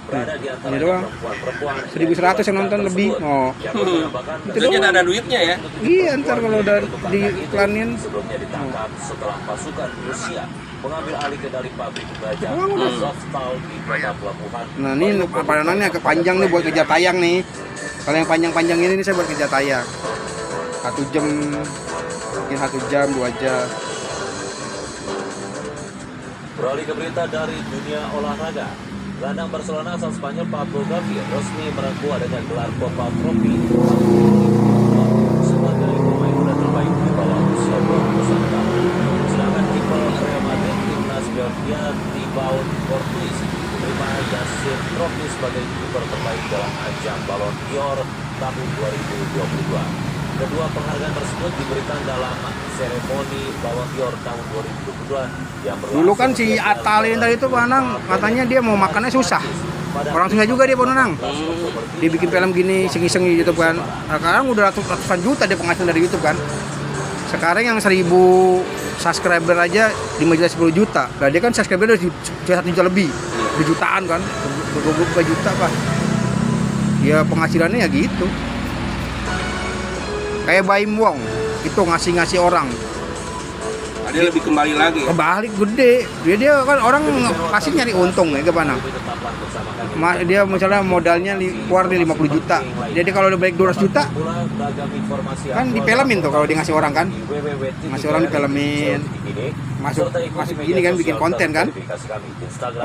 Ini doang 1.100 yang nonton lebih. Oh, itu Itu doang. ada duitnya ya. Iya, ntar kalau udah diiklanin. Sebelumnya ditangkap setelah pasukan Rusia mengambil alih kendali pabrik baja Azovstal di kota pelabuhan. Nah ini panenannya kepanjang nih buat kerja tayang nih. Kalau yang panjang-panjang ini saya buat kerja tayang 1 jam, mungkin 1 jam 2 jam. Beralih ke berita dari dunia olahraga. Gelandang Barcelona asal Spanyol Pablo Gavi resmi merengkuh dengan gelar Copa Trophy sebagai pemain muda terbaik di bawah usia 21 tahun. Sedangkan kiper Real Madrid timnas Belgia Thibaut Courtois menerima Yasir Trophy sebagai kiper terbaik dalam ajang Ballon d'Or tahun 2022. Kedua penghargaan tersebut diberikan dalam seremoni Ballon d'Or tahun 2022 yang berlangsung. Dulu kan si Atalin tadi itu Panang katanya dia mau makannya susah. Orang susah juga dia Panang. Dia bikin film gini iseng-iseng di YouTube kan. Nah, sekarang udah ratusan juta dia penghasilan dari YouTube kan. Sekarang yang 1.000 subscriber aja 5 juta, 10 juta. Nah dia kan subscriber udah 1 juta lebih. Jutaan kan. 2 juta Pak. Ya penghasilannya ya gitu. Kayak Baim Wong itu ngasih orang Dia lebih kembali lagi. kebalik gede dia kan orang pasti nyari untung ya gimana. Dia misalnya modalnya keluar di 50 juta, jadi kalau udah balik 200 juta kan dipelemin tuh kalau dia ngasih orang kan, ngasih orang dipelemin, masuk gini kan bikin konten kan,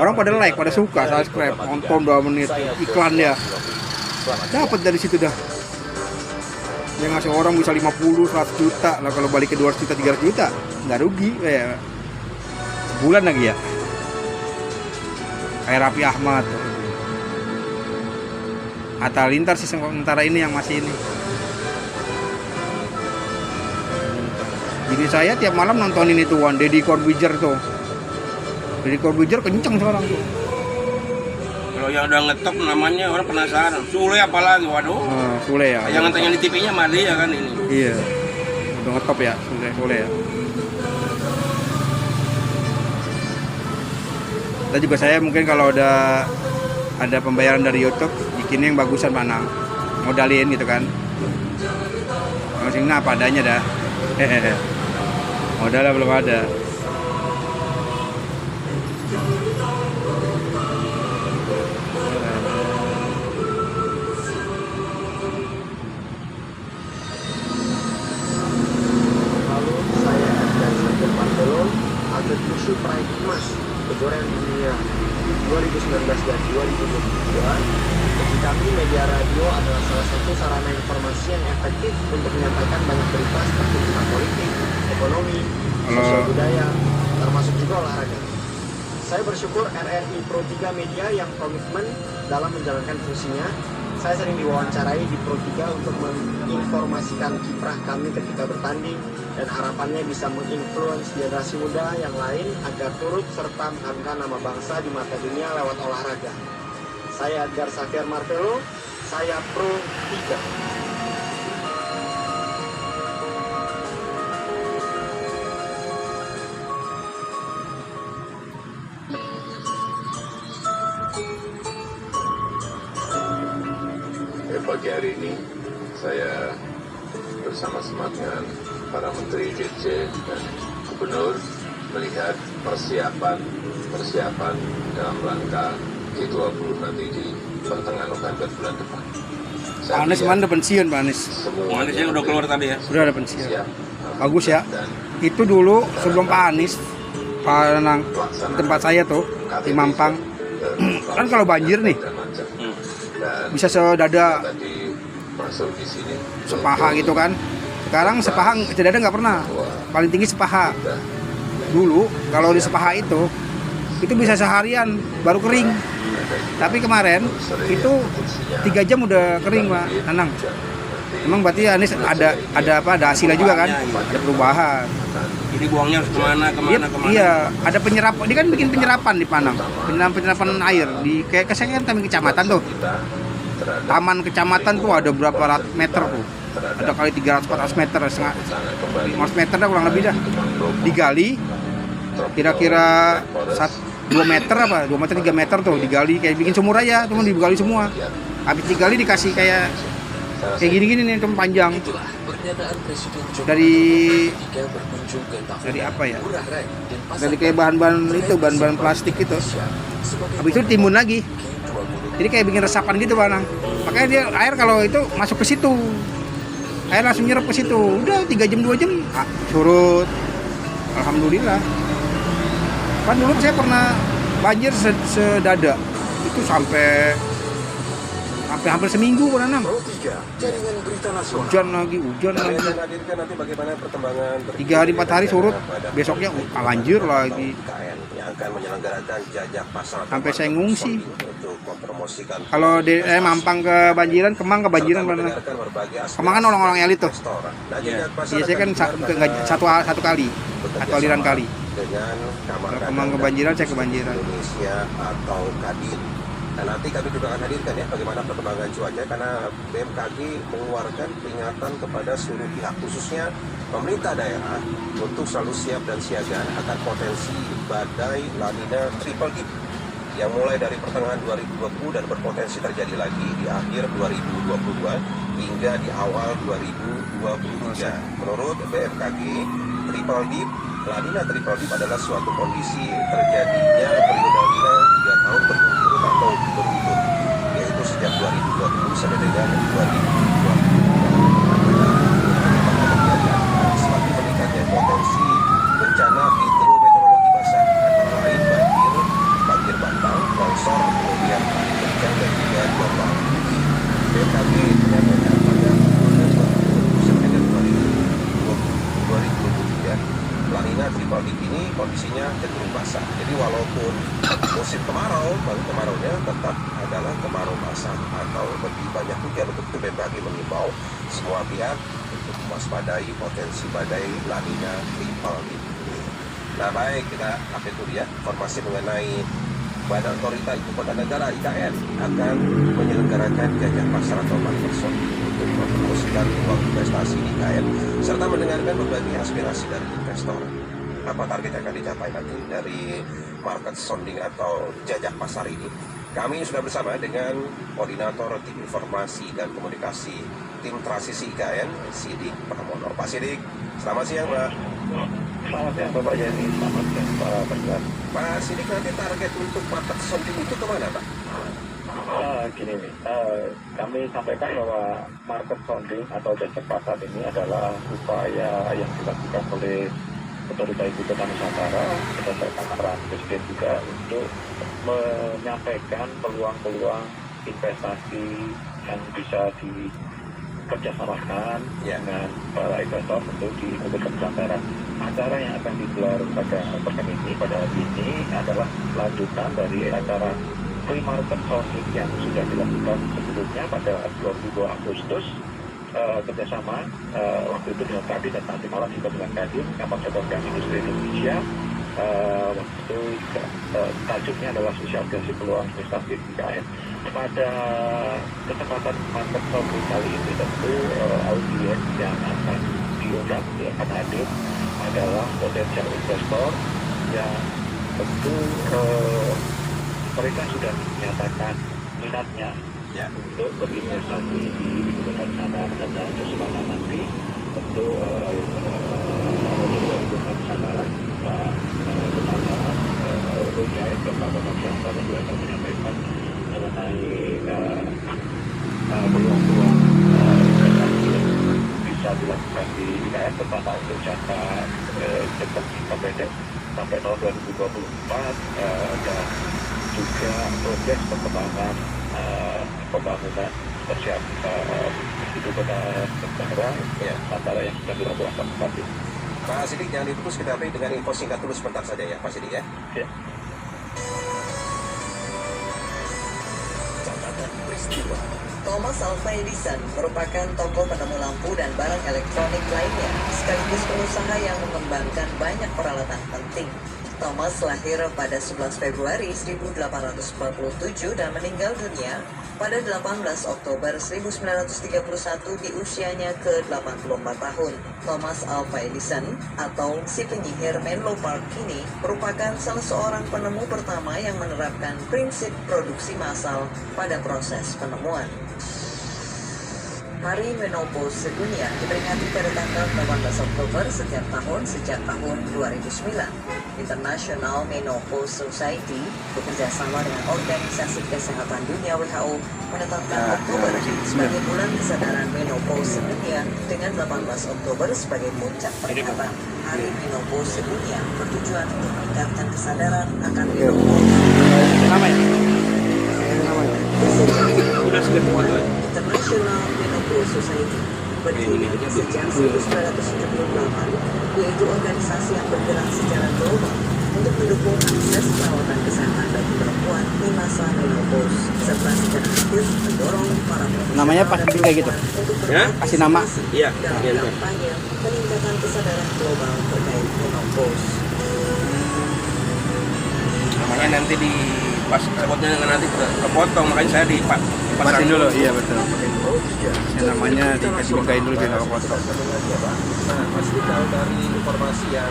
orang pada like, pada suka, subscribe, nonton 2 menit, iklan dia dapat dari situ dah. Dia ngasih orang bisa 50, 100 juta lah, kalau balik ke 200 juta, 300 juta nggak rugi ya. Sebulan lagi ya. Kayak Raffi Ahmad, Atta Lintar sih sementara ini yang masih ini. Jadi saya tiap malam nontonin itu Deddy Corbuzier tuh. Deddy Corbuzier kenceng sekarang tuh. Kalau yang udah ngetop namanya orang penasaran. Sule apalagi, waduh. Sule ya. Yang tanya di TV-nya mah dia kan ini. Iya. Udah ngetop ya, Sule ya. Kita juga saya mungkin kalau udah ada pembayaran dari YouTube, bikinnya yang bagusan Panang. Modalin gitu kan. Masing-masing apa adanya dah. Modalnya belum ada. Wushu peraih emas kejuaraan dunia 2019 dan 2022. Bagi kami, media radio adalah salah satu sarana informasi yang efektif untuk menyampaikan banyak berita seperti tentang politik, ekonomi, sosial budaya, termasuk juga olahraga. Saya bersyukur RRI Pro 3 Media yang komitmen dalam menjalankan fungsinya. Saya sering diwawancarai di Pro 3 untuk menginformasikan kiprah kami ketika bertanding, dan harapannya bisa menginfluence generasi muda yang lain agar turut serta mengangkat nama bangsa di mata dunia lewat olahraga. Saya Edgar Xavier Marvelo, saya Pro 3. Pagi hari ini saya bersama-sama dengan para menteri DC dan Gubernur melihat persiapan dalam rangka G20 nanti di pertengahan November bulan depan. Pak Anies mana udah pensiun Pak Anies? Semua Anies yang udah keluar tadi ya. Udah ada pensiun. siap. Bagus ya. Dan Itu dulu sebelum Pak Anies, Pak Nanang, di tempat saya tuh di Mampang, kan kalau banjir nih dan bisa sedada tadi masuk di sini sepaha gitu kan. Sekarang sepaha sedada nggak pernah. Paling tinggi sepaha. Dulu kalau di sepaha itu bisa seharian baru kering. Tapi kemarin itu 3 jam udah kering Pak Nanang. Emang berarti Anies ada hasilnya juga kan? Ada perubahan. Jadi buangnya harus kemana? Iya, ada penyerapan. Dia kan bikin penyerapan di Panang. Penyerapan air di kayak kan taman kecamatan tuh. Taman kecamatan tuh ada berapa ratus meter tuh. Ada kali 300-400 meter, 500 meter dah kurang lebih dah. Digali kira-kira 2 meter apa? 2 meter 3 meter tuh digali kayak bikin sumur aja, cuma digali semua. Habis digali dikasih kayak gini-gini nih, cuma panjang. Dari apa ya? Dari kayak bahan-bahan plastik itu. Habis itu timbun lagi. Jadi kayak bikin resapan gitu Bang. Makanya dia air kalau itu masuk ke situ. Air langsung nyerap ke situ. Udah 3 jam 2 jam surut. Alhamdulillah. Kan dulu saya pernah banjir sedada. Itu sampai hampir seminggu Bang Nanang. Hujan lagi. Nanti bagaimana perkembangan 3 hari 4 hari surut, besoknya banjir lagi. IKN yang akan menyelenggarakan jajak pasar Sampai saya ngungsi. untuk mempromosikan Kalau di Mampang kebanjiran, Kemang kebanjiran Bang Nanang. Kemang kan orang-orang elit tuh. Biasanya kan satu kali atau aliran kali. dengan Kamar Kalau Kemang kebanjiran, saya kebanjiran. Indonesia atau Kadin. Dan nanti kami juga akan hadirkan ya bagaimana perkembangan cuaca, karena BMKG mengeluarkan peringatan kepada seluruh pihak, khususnya pemerintah daerah, untuk selalu siap dan siaga akan potensi badai La Nina Triple Dip yang mulai dari pertengahan 2020 dan berpotensi terjadi lagi di akhir 2022 hingga di awal 2023. Menurut BMKG, Triple Dip, La Nina Triple Dip adalah suatu kondisi terjadinya periode La Nina 3 tahun berturut-turut atau berturut, yaitu sejak 2020 sampai dengan 2022. Semakin meningkatnya potensi bencana hidrometeorologi basah, antara lain banjir bandang, longsor, kemudian angin kencang dan juga gelombang tinggi. BMKG menyatakan pada periode 2020 sampai dengan 2023, La Nina Triple Dip ini kondisinya cenderung basah. Jadi walaupun musim kemarau, baru kemaraunya tetap adalah kemarau basah atau lebih banyak hujan. Untuk itu BMKG mengimbau semua pihak untuk mewaspadai potensi badai La Nina Triple Dip. Nah baik, kita update dulu ya informasi mengenai Badan Otorita Ibu Kota Negara IKN akan menyelenggarakan jajak pasar atau market zone untuk mempromosikan peluang investasi di IKN serta mendengarkan berbagai aspirasi dari investor. Apa target yang akan dicapai nanti dari market sounding atau jajak pasar ini? Kami sudah bersama dengan Koordinator Tim Informasi dan Komunikasi Tim Transisi IKN, Sidik Pramono. Pak Sidik, selamat siang Pak. Selamat siang Bapak Jadi, selamat siang Pak Pendengar. Pak Sidik, nanti target untuk market sounding itu kemana Pak? Gini nih, kami sampaikan bahwa market sounding atau jajak pasar ini adalah upaya yang dilakukan oleh Otorita Ibu Kota Nusantara berdasarkan arahan Presiden juga untuk menyampaikan peluang-peluang investasi yang bisa dikerjasamakan dengan para investor tentu di Ibu Kota Nusantara. Acara yang akan digelar pada pekan ini, pada hari ini adalah lanjutan dari acara free market sounding yang sudah dilakukan sebelumnya pada 22 Agustus. Kerjasama waktu itu dengan Kadin dan nanti malam juga dengan Kadin, Kamar Dagang Industri Indonesia. Waktu itu tajuknya adalah sosialisasi peluang investasi di IKN. Pada kesempatan market sounding kali ini tentu audiens yang akan diundang, yang akan hadir adalah potensial investor yang tentu mereka sudah menyatakan minatnya untuk berinvestasi di Ibu Kota Nusantara, dan kesempatan nanti tentu tahun 2006 Nusantara, Pak Ujaya dan Pak Bambang Susantono juga akan menyampaikan mengenai peluang-peluang investasi yang bisa dilakukan di IKN, terutama untuk jangka cepat pendek sampai tahun 2024, dan juga progres perkembangan pembangunan Ibu Kota Negara antara yang sudah dilakukan saat ini. Pak Sidik, jangan diputus, kita beri dengan info singkat dulu sebentar saja ya Pak Sidik ya. Ya. Catatan peristiwa. Thomas Alva Edison merupakan tokoh penemu lampu dan barang elektronik lainnya, sekaligus pengusaha yang mengembangkan banyak peralatan penting. Thomas lahir pada 11 Februari 1847 dan meninggal dunia pada 18 Oktober 1931 di usianya ke-84 tahun. Thomas Alva Edison atau si penyihir Menlo Park ini merupakan salah seorang penemu pertama yang menerapkan prinsip produksi massal pada proses penemuan. Hari Menopause Sedunia diperingati pada tanggal 18 Oktober setiap tahun sejak tahun 2009. International Menopause Society bekerjasama dengan Organisasi Kesehatan Dunia WHO menetapkan Oktober sebagai bulan kesadaran menopause sedunia dengan 18 Oktober sebagai puncak peringatan. Hari Menopause Sedunia bertujuan untuk meningkatkan kesadaran akan menopause. International Menopause Society berdiri sejak 1978, yaitu organisasi yang bergerak secara global untuk mendukung akses perawatan kesehatan bagi perempuan di masa menopause, serta secara aktif mendorong para profesional Namanya pas kayak gitu. Ya? Kasih nama. Iya. dalam kampanye peningkatan kesadaran global terkait menopause. Makanya nanti di pas sebutnya nanti kepotong, makanya saya dipasang Pasin dulu, iya betul. Yang namanya dikasih bingkain dulu biar nggak kotor. Nah, pasti kalau dari informasi yang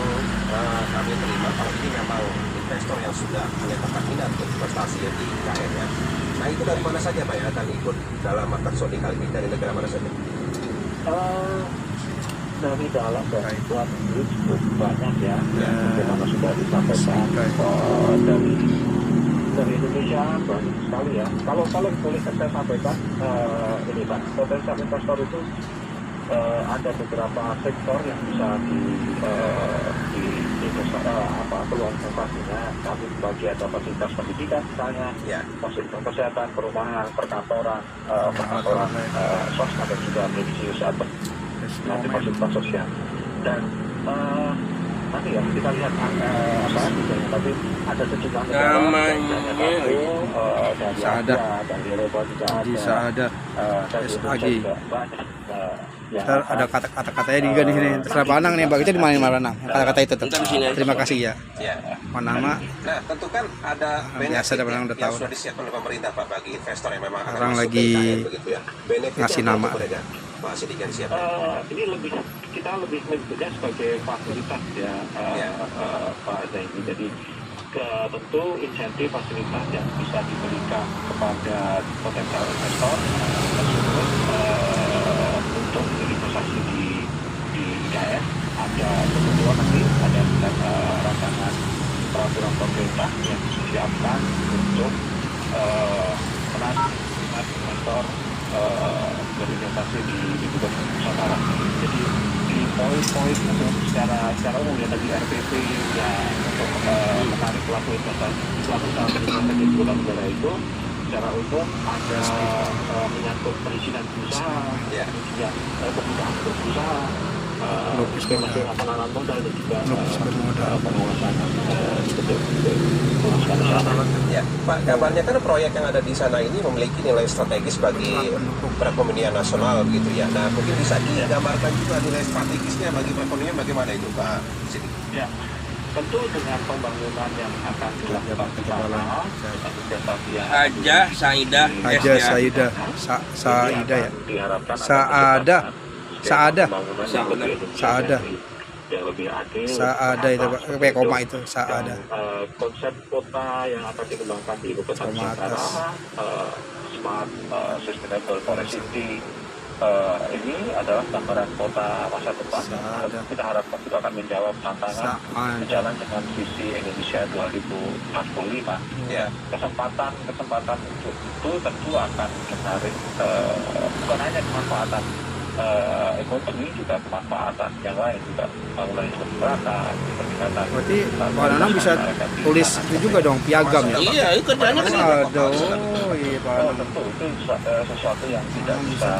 kami terima, kalau ini memang investor yang sudah menyatakan minat untuk investasi di IKN ya. Nah itu dari mana saja Pak yang akan ikut dalam market Sony kali ini, dari negara mana saja? Dari dalam dan luar negeri cukup banyak ya, bagaimana sudah disampaikan dari Indonesia banyak sekali ya. Kalau boleh saya sampaikan ini Pak, potensial investor itu ada beberapa sektor yang bisa peluang investasinya. Kami bagi ada fasilitas pendidikan misalnya, fasilitas kesehatan, perumahan, perkantoran, swasta dan juga mediasi nanti fasilitas sosial. Dan nanti ya kita lihat tapi ada sejumlah negara dari Saada. dari Eropa juga Di ada, Saada SAG. banyak. Ntar ada kata-katanya juga di sini. Terserah Panang nih, bagusnya di mana kata-kata itu tuh. Ntar di sini aja. Terima kasih ya. Ya. Panama. Nah tentu kan ada Biasa ada orang udah yang tahu. sudah disiapkan oleh pemerintah Pak bagi investor yang memang akan Orang masuk lagi ke IKN begitu ya. Benefitnya ngasih apa nama. untuk mereka? Pak Sidik yang siap. Ini kita lebih menyebutnya sebagai fasilitas ya, Pak Zaini. Jadi tentu insentif fasilitas yang bisa diberikan kepada potensial investor tersebut untuk berinvestasi di IKN. Ada kebetulan nanti ada rancangan peraturan pemerintah yang disiapkan untuk menarik investor berinvestasi di ibu kota Nusantara. Jadi di poin-poin untuk secara umum ya tadi RPP ya untuk menarik pelaku investasi berinvestasi di ibu kota negara itu secara umum ada menyangkut perizinan usaha, kemudian kemudahan untuk usaha, penanaman modal dan juga penguasaan Ya, Pak, kabarnya kan proyek yang ada di sana ini memiliki nilai strategis bagi perekonomian nasional begitu ya. Nah, mungkin bisa digambarkan juga nilai strategisnya bagi perekonomian bagaimana itu, Pak Sidik? Ya, tentu dengan pembangunan yang akan dilakukan di sana, Haja Saidah Haja Saidah Saidah ya. Saada yang lebih adil, Saada itu pakai koma itu Saada. konsep kota yang akan dikembangkan di ibu kota Nusantara, smart, sustainable forest city, ini adalah gambaran kota masa depan. Kita harapkan itu akan menjawab tantangan berjalan dengan visi Indonesia 2045. Ya. Kesempatan untuk itu tentu akan menarik bukan hanya kemanfaatan ekonomi, juga kemanfaatan yang lain, juga mulai kesejahteraan, peningkatan. Berarti Pak Nanang bisa tulis itu juga dong, piagam ya? Iya, itu kerjanya kan itu. Aduh, iya Pak Nanang. Tentu itu sesuatu yang tidak bisa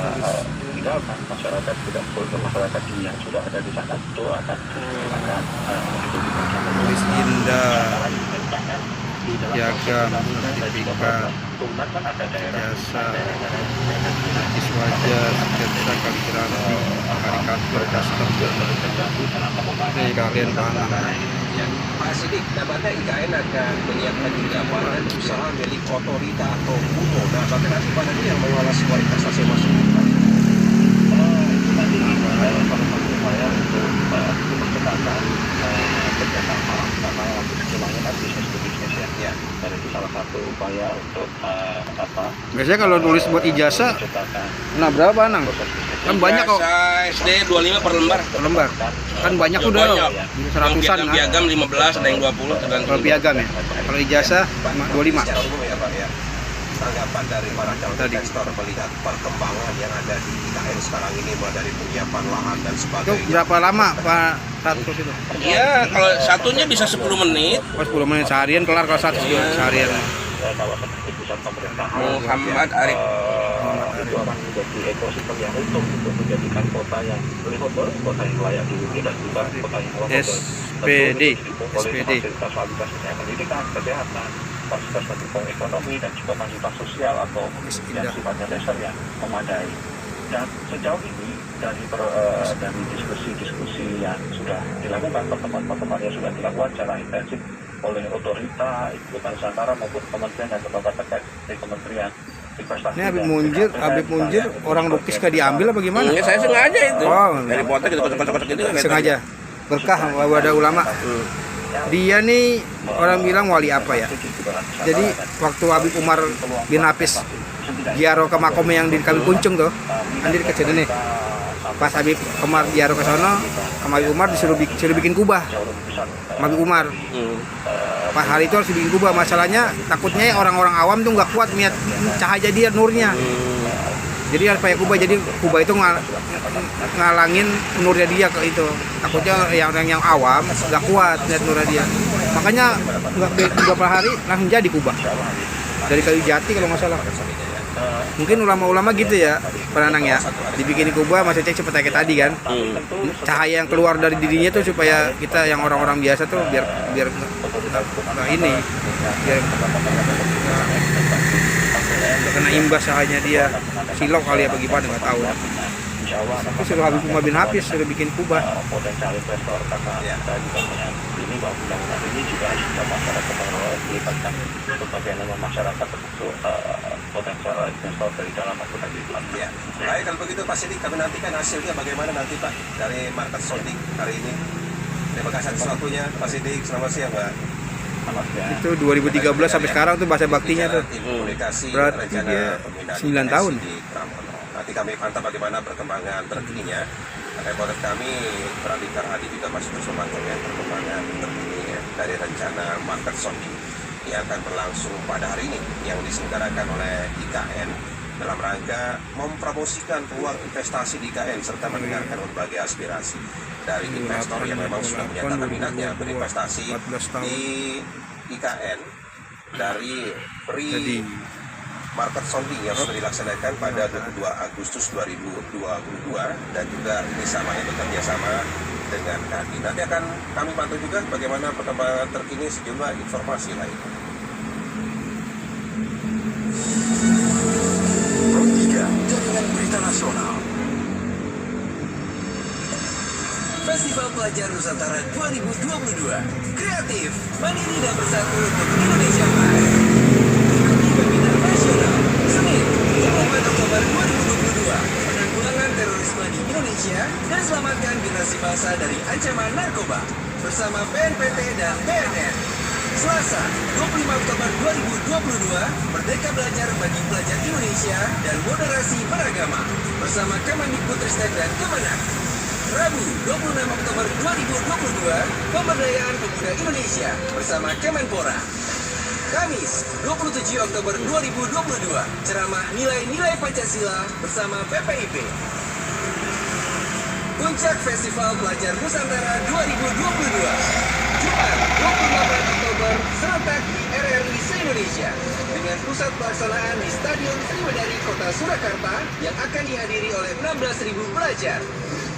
tinggalkan. Masyarakat tidak boleh, masyarakat yang sudah ada di sana itu akan Tulis indah, piagam, sertifikat, jasa, lukis wajah, sketsa, kaligrafi, karikatur, custom. Ini kalian Pak Nanang. Pak Sidik, nampaknya IKN akan menyiapkan juga badan usaha milik otorita atau UNO. Nah, bagaimana Pak nanti yang mengawasi kualitas hasil masuk? Nanti salah satu upaya untuk percepatan kerjasama karena semuanya kan bisnis to bisnis ya. Dan itu salah satu upaya untuk Biasanya kalau nulis buat ijazah, nah berapa Pak Nanang? Kan banyak kok. SD 25 per lembar. Lembar. Kan banyak udah loh. Seratusan lah. Piagam 15, ada yang 20 tergantung. Kalau piagam ya. Kalau ijazah 25. Secara umum ya Pak ya. Tanggapan dari para calon investor melihat perkembangan yang ada di IKN sekarang ini, mulai dari penyiapan lahan dan Itu sebagainya. berapa lama Pak Ratus itu? Iya, kalau satunya bisa 10 menit. Oh, 10 menit seharian kelar kalau satu seharian. kawasan keputusan pemerintahan Muhammad Arif itu akan menjadi ekosistem yang utuh untuk menjadikan kota yang livable, kota yang layak dihuni dan juga kota yang livable. SPD. Fasilitas pendidikan, kesehatan, fasilitas pendukung ekonomi dan juga fasilitas sosial atau yang sifatnya dasar yang memadai. Dan sejauh ini dari diskusi-diskusi yang sudah dilakukan, pertemuan-pertemuan yang sudah dilakukan secara intensif oleh otorita, Ibu Nusantara maupun kementerian dan lembaga terkait dari Kementerian Investasi. Ini Habib Munjir orang lukis gak diambil apa gimana? Ya, saya sengaja itu. Oh, dari foto gitu kocok-kocok gitu. Sengaja. Berkah wadah ulama. Dia nih orang bilang wali apa ya? Jadi waktu Habib Umar bin Hafiz ziarah ke makom yang di Kami Puncung tuh, kan di dekat sini nih. Pas Habib Umar ziarah ke sana, sama Habib Umar disuruh bikin kubah. Habib Umar. Pas hari itu harus bikin kubah. Masalahnya takutnya orang-orang awam tuh nggak kuat lihat cahaya dia, nurnya. Jadi harus pakai kubah. Jadi kubah itu ngalangin nurnya dia ke itu. Takutnya yang awam nggak kuat lihat nurnya dia. Makanya nggak beberapa hari langsung jadi kubah. Dari kayu jati kalau nggak salah. Mungkin ulama-ulama gitu ya, penanang ya, dibikin kubah maksudnya seperti kayak tadi kan, cahaya yang keluar dari dirinya tuh supaya kita yang orang-orang biasa tuh biar ini, biar kena imbas cahayanya dia, silok kali ya bagaimana nggak tahu. Itu suruh Habib Umar bin Hafiz suruh bikin kubah. Potensial investor karena kita juga ini bahwa undang-undang ini juga ada masyarakat melibatkan berbagai elemen masyarakat untuk potensial investor dari dalam maupun dari luar. Ya. Baik, kalau begitu Pak Sidik, kami nantikan hasilnya bagaimana nanti Pak dari market sounding hari ini. Terima kasih atas waktunya Pak Sidik. Selamat siang Pak. Itu 2013 sampai sekarang tuh bahasa baktinya tuh. Berarti dia 9 tahun. Nanti kami pantau bagaimana perkembangan terkininya. Reporter kami Pradipta Hadi juga masih bersama dengan perkembangan terkininya dari rencana market sounding yang akan berlangsung pada hari ini yang diselenggarakan oleh IKN dalam rangka mempromosikan peluang investasi di IKN serta mendengarkan berbagai aspirasi dari investor yang memang sudah menyatakan minatnya berinvestasi di IKN dari market sounding yang sudah dilaksanakan pada 22 Agustus 2022 dan juga ini samanya bekerja sama dengan kami. Nanti akan kami pantau juga bagaimana perkembangan terkini sejumlah informasi lain. Pro 3 Jaringan Berita Nasional. Festival Pelajar Nusantara 2022 kreatif, mandiri dan bersatu untuk Indonesia Maju. Webinar nasional Senin 24 Oktober 2022 penanggulangan terorisme di Indonesia dan selamatkan generasi bangsa dari ancaman narkoba bersama BNPT dan BNN. Selasa 25 Oktober Merdeka Belajar bagi Pelajar Indonesia dan Moderasi Beragama bersama Kemendikbudristek dan Kemenak. Rabu 26 Oktober 2022, Pemberdayaan Pemuda Indonesia bersama Kemenpora. Kamis 27 Oktober 2022, ceramah nilai-nilai Pancasila bersama PPIP. Puncak Festival Pelajar Nusantara 2022. Jumat 28 Oktober serentak di RRI se-Indonesia dengan pusat pelaksanaan di Stadion Sriwedari Kota Surakarta yang akan dihadiri oleh 16.000 pelajar.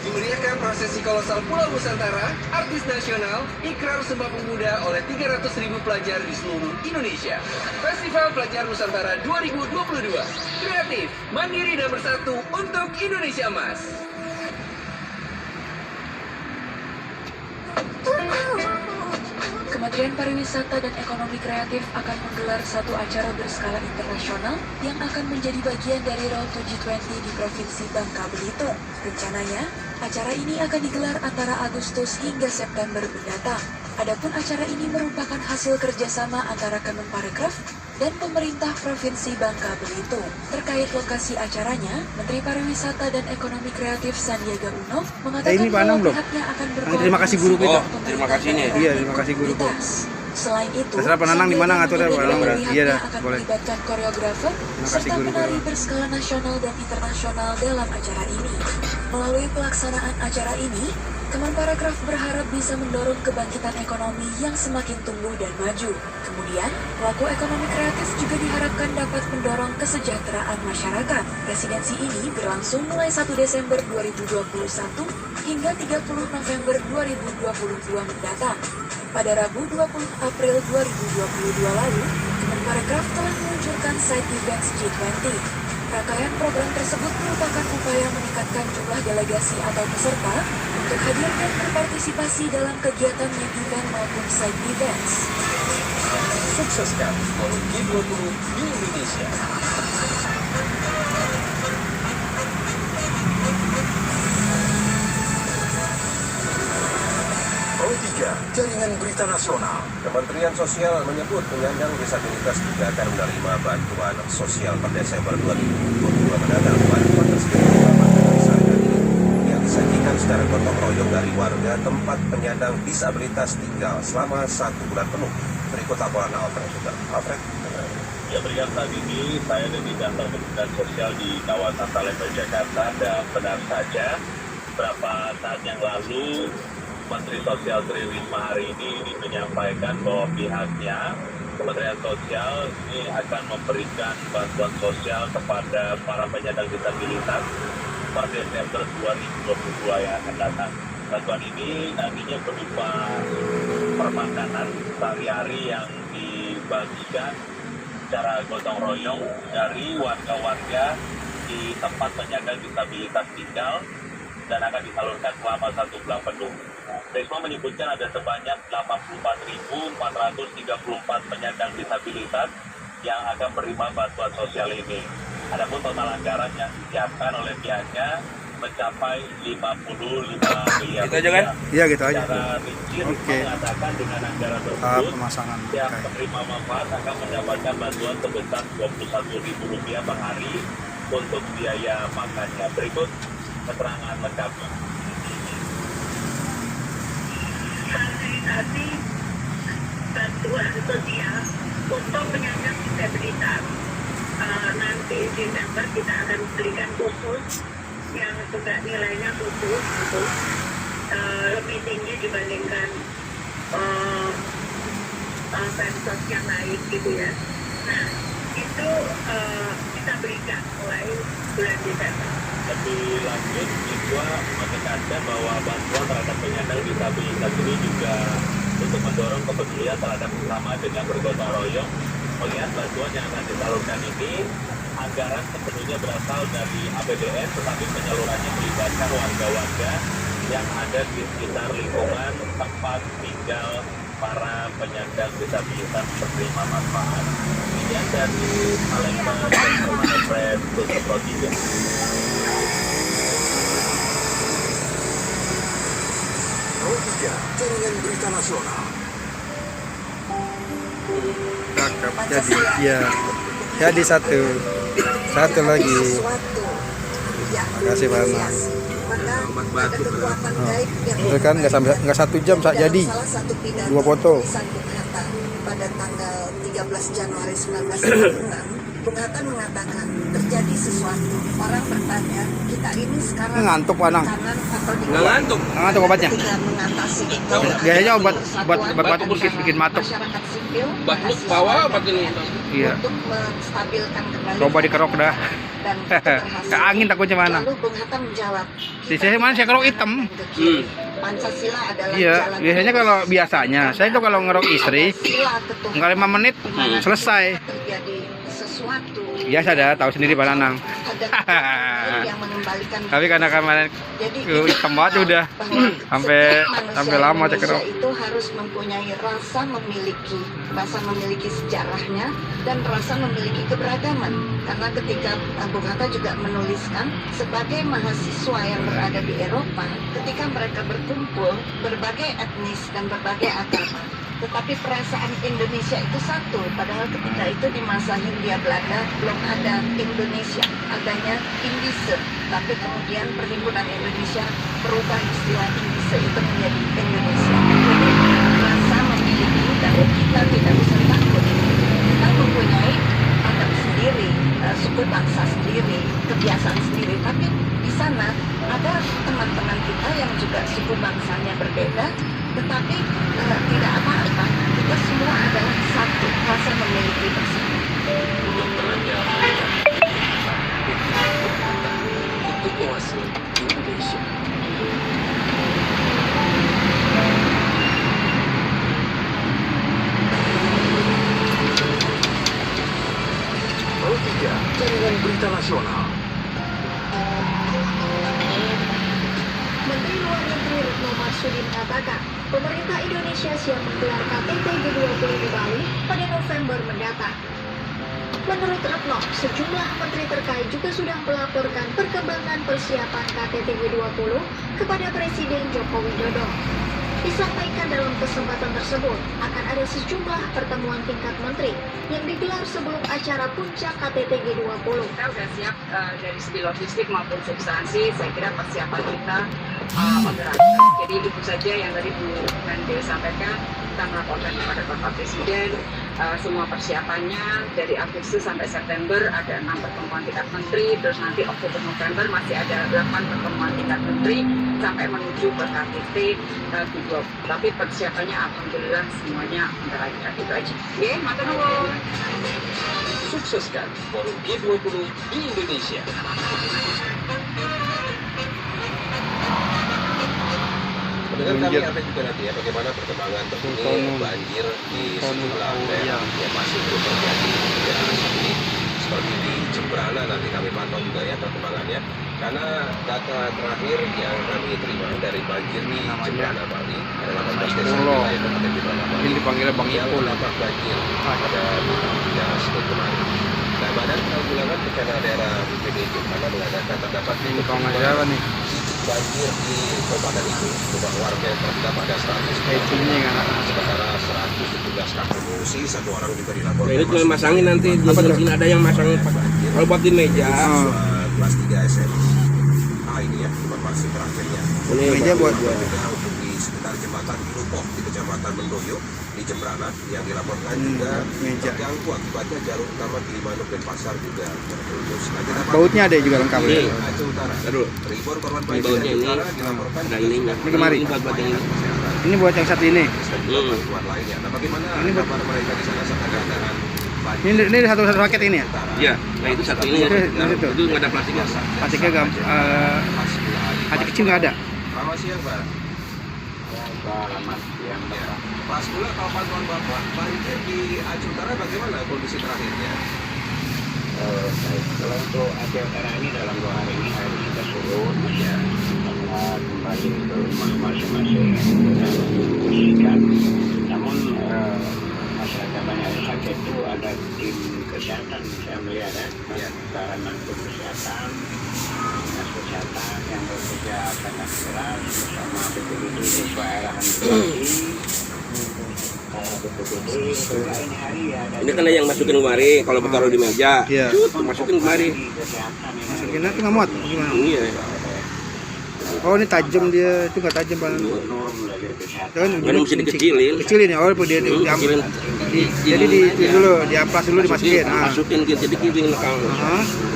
Dimeriahkan prosesi kolosal Pulau Nusantara, artis nasional, ikrar Sumpah Pemuda oleh 300.000 pelajar di seluruh Indonesia. Festival Pelajar Nusantara 2022. Kreatif, mandiri dan bersatu untuk Indonesia Emas. Kementerian Pariwisata dan Ekonomi Kreatif akan menggelar satu acara berskala internasional yang akan menjadi bagian dari Road to G20 di Provinsi Bangka Belitung. Rencananya, acara ini akan digelar antara Agustus hingga September mendatang. Adapun acara ini merupakan hasil kerjasama antara Kemenparekraf dan pemerintah Provinsi Bangka Belitung. Terkait lokasi acaranya, Menteri Pariwisata dan Ekonomi Kreatif Sandiaga Uno mengatakan bahwa pihaknya akan berkoordinasi. Terima kasih guru kita. Terima kasih nih. Iya, terima kasih guru. Selain itu, terserah penanang di mana ngatur ya, iya dah, boleh. Melibatkan koreografer serta penari berskala nasional dan internasional dalam acara ini. Melalui pelaksanaan acara ini, Kemenparekraf berharap bisa mendorong kebangkitan ekonomi yang semakin tumbuh dan maju. Kemudian, pelaku ekonomi kreatif juga diharapkan dapat mendorong kesejahteraan masyarakat. Presidensi ini berlangsung mulai 1 Desember 2021 hingga 30 November 2022 mendatang. Pada Rabu 20 April 2022 lalu, Kemenparekraf telah meluncurkan side events G20. Rangkaian program tersebut merupakan upaya meningkatkan jumlah delegasi atau peserta untuk hadir dan berpartisipasi dalam kegiatan main event maupun side events. Sukseskan Forum G20 di Indonesia. Pro 3, Jaringan Berita Nasional. Kementerian Sosial menyebut penyandang disabilitas juga akan menerima bantuan sosial per Desember 2022 mendatang. Bantuan tersebut berupa makanan yang disajikan secara gotong royong dari warga tempat penyandang disabilitas tinggal selama 1 bulan penuh. Berikut laporan Alfred. Ya, berikan saat ini saya ada di kantor Kementerian Sosial di kawasan Salemba, Jakarta, dan benar saja beberapa saat yang lalu Menteri Sosial Tri Risma hari ini menyampaikan bahwa pihaknya Kementerian Sosial ini akan memberikan bantuan sosial kepada para penyandang disabilitas per Desember 2022 yang akan datang. Bantuan ini nantinya berupa permakanan sehari-hari yang dibagikan secara gotong royong dari warga-warga di tempat penyandang disabilitas tinggal dan akan disalurkan selama 1 bulan penuh. Risma menyebutkan ada sebanyak 84.434 penyandang disabilitas yang akan menerima bantuan sosial ini. Adapun total anggaran yang disiapkan oleh pihaknya mencapai 55 miliar gitu aja kan? Iya gitu aja. Secara rinci mengatakan dengan anggaran tersebut yang penerima manfaat akan mendapatkan bantuan sebesar Rp21.000 per hari untuk biaya makannya. Berikut keterangan lengkapnya. Fasilitasi bantuan sosial untuk penyandang disabilitas. Nanti Desember kita akan berikan khusus yang juga nilainya khusus untuk lebih tinggi dibandingkan pensos yang naik gitu ya. Nah itu kita berikan mulai bulan Desember. Lebih lanjut, siswa menekankan bahwa bantuan terhadap penyandang disabilitas ini juga untuk mendorong kepedulian terhadap sesama dengan bergotong royong. Melihat bantuan yang akan disalurkan ini, anggaran sepenuhnya berasal dari APBN, tetapi penyalurannya melibatkan warga-warga yang ada di sekitar lingkungan tempat tinggal para penyandang disabilitas penerima manfaat. Ini dari Salemba dan Alfred untuk Pro 3. Pro 3, Jaringan Berita Nasional. Cakep. Jadi, ya. Jadi satu lagi. Terima kasih Pak Anang. Itu kan nggak 1 jam saat jadi 2 foto. Pada tanggal 13 Januari 1996, Bung Hatta mengatakan terjadi sesuatu. Orang bertanya, kita ini sekarang Ngantuk Pak Anang. kanan atau di Nggak ngantuk. Ngantuk obatnya. ketika mengatasi itu. Biasanya obat batuk bikin matuk. Masyarakat sipil Batuk bawa obat ini. Iya. untuk menstabilkan kembali Coba dikerok dah. dan itu berhasil. Ke angin takutnya mana? Lalu Bung Hatta menjawab, Di saya mana saya kerok hitam. Pancasila adalah Iya, jalan biasanya kalau biasanya saya tuh kalau ngerok istri Pancasila ketuhanan. nggak 5 menit selesai. Terjadi sesuatu Biasa dah, tahu sendiri Pak Anang. yang mengembalikan Tapi karena kemarin hitam banget udah sampai lama cek kerok. itu harus mempunyai rasa memiliki sejarahnya dan rasa memiliki keberagaman. Karena ketika Bung Hatta juga menuliskan sebagai mahasiswa yang berada di Eropa, ketika mereka berkumpul berbagai etnis dan berbagai agama, tetapi perasaan Indonesia itu satu. Padahal ketika itu di masa Hindia Belanda belum ada Indonesia, adanya Indise. Tapi kemudian Perhimpunan Indonesia berubah istilah Indise itu menjadi Indonesia. Jadi rasa memiliki dan kita tidak bisa takut. Kita mempunyai adat sendiri, suku bangsa sendiri, kebiasaan sendiri. Tapi di sana ada teman-teman kita yang juga suku bangsanya berbeda, tetapi tidak apa-apa. Kita semua adalah satu, rasa memiliki bersama. Untuk mewakili Indonesia. Jaringan Berita Nasional. Menteri Luar Negeri Retno Marsudi mengatakan, pemerintah Indonesia siap menggelar KTT G20 di Bali pada November mendatang. Menurut Retno, sejumlah menteri terkait juga sudah melaporkan perkembangan persiapan KTT G20 kepada Presiden Joko Widodo. Disampaikan dalam kesempatan tersebut, akan ada sejumlah pertemuan tingkat menteri yang digelar sebelum acara puncak KTT G20. Kita sudah siap dari segi logistik maupun substansi. Saya kira persiapan kita moderat. Jadi itu saja yang tadi Bu Mendes sampaikan. Kita melaporkan kepada Bapak Presiden semua persiapannya dari Agustus sampai September ada 6 pertemuan tingkat menteri, terus nanti Oktober November masih ada 8 pertemuan tingkat menteri sampai menuju ke KTT G20. Tapi persiapannya alhamdulillah semuanya lancar. Itu aja. Oke, matur nuwun. Sukseskan forum G20 di Indonesia. Dengan kami update juga nanti ya bagaimana perkembangan terkini banjir di sejumlah daerah yang masih belum terjadi ya, seperti di Jembrana nanti kami pantau juga ya perkembangannya karena data terakhir yang kami terima dari banjir di Jembrana Bali ada 18 desa wilayah Kabupaten Jembrana Bali Ini dipanggilnya Bang yang Ipul. terdampak banjir pada 3 kemarin. Nah, Badan Penanggulangan Bencana Daerah BPBD Jembrana mengatakan terdapat Ini kawan siapa nih? banjir di kabupaten itu, rumah warga yang terdampak pada 100 ini kan. sementara 117 kakak mengungsi, 1 orang juga dilaporkan. Ini cuma masangin nanti di sini ada yang masang kalau buat di meja. Kelas 3 SMA ini ya, informasi terakhirnya. Ini meja buat untuk di sekitar jembatan Lupoh di Kecamatan Mendoyo di Jembrana yang dilaporkan juga terganggu akibatnya jalur utama Gilimanuk dan Pasar juga terputus. Bautnya ada juga lengkap. Di Aceh Utara. Ribuan korban banjir di Utara dilaporkan ada ininya. Ini kemarin. Ini buat yang satu ini. Lainnya. Nah, bagaimana ini buat mereka di sana saat keadaan ini satu paket ini ya? Iya, nah itu satu ini. Itu nggak ada plastiknya. Plastiknya hati kecil nggak ada. Selamat siang, Pak. Selamat siang, Pak. Pak Asbullah, kalau pantauan Bapak, banjir di Aceh Utara bagaimana kondisi terakhirnya? Baik, kalau untuk Aceh Utara ini dalam 2 hari ini air sudah surut, ya, kembali ke rumah masing-masing dan membersihkan. Namun masyarakat banyak Aceh itu ada tim kesehatan, saya melihat ya, sarana untuk kesehatan, dinas kesehatan yang bekerja sangat keras bersama BPBD sesuai arahan bupati. Ini kan yang masukin kemari, kalau taruh di meja, Iya. masukin kemari. Masukin aja nggak muat gimana? Iya. Oh ini tajam dia, itu nggak tajam Pak. Kan Kan mesti dikecilin. Kecilin ya, oh dia Kecilin. jadi di dulu, di amplas dulu dimasukin. Masukin gitu dikirim kalau.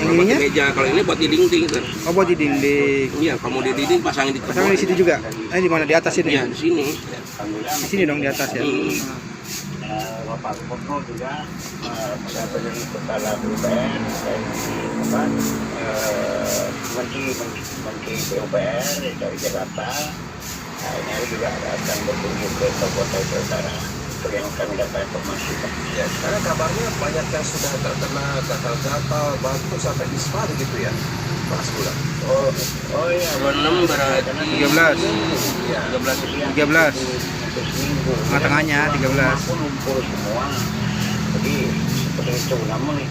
Yang ininya? Meja, kalau ini buat di dinding. Oh buat di dinding. Iya, kalau di dinding pasangin di Pasangnya di situ juga. Di mana, di atas ini? Iya, di sini. Di sini dong, di atas ya. Bapak Gubernur juga sudah beri kepala BUPR dan Menteri PUPR dari Jakarta. Nah, ini hari juga akan berkunjung ke Kabupaten Utara. Itu yang kami dapat informasi. Ya, karena kabarnya banyak yang sudah terkena gatal-gatal, batuk sampai ispa gitu ya, Mas Bula. Oh iya. 26 berarti 13. Iya. 13. Tengah-tengahnya 13. Kumpul semua. Jadi seperti itu. Namun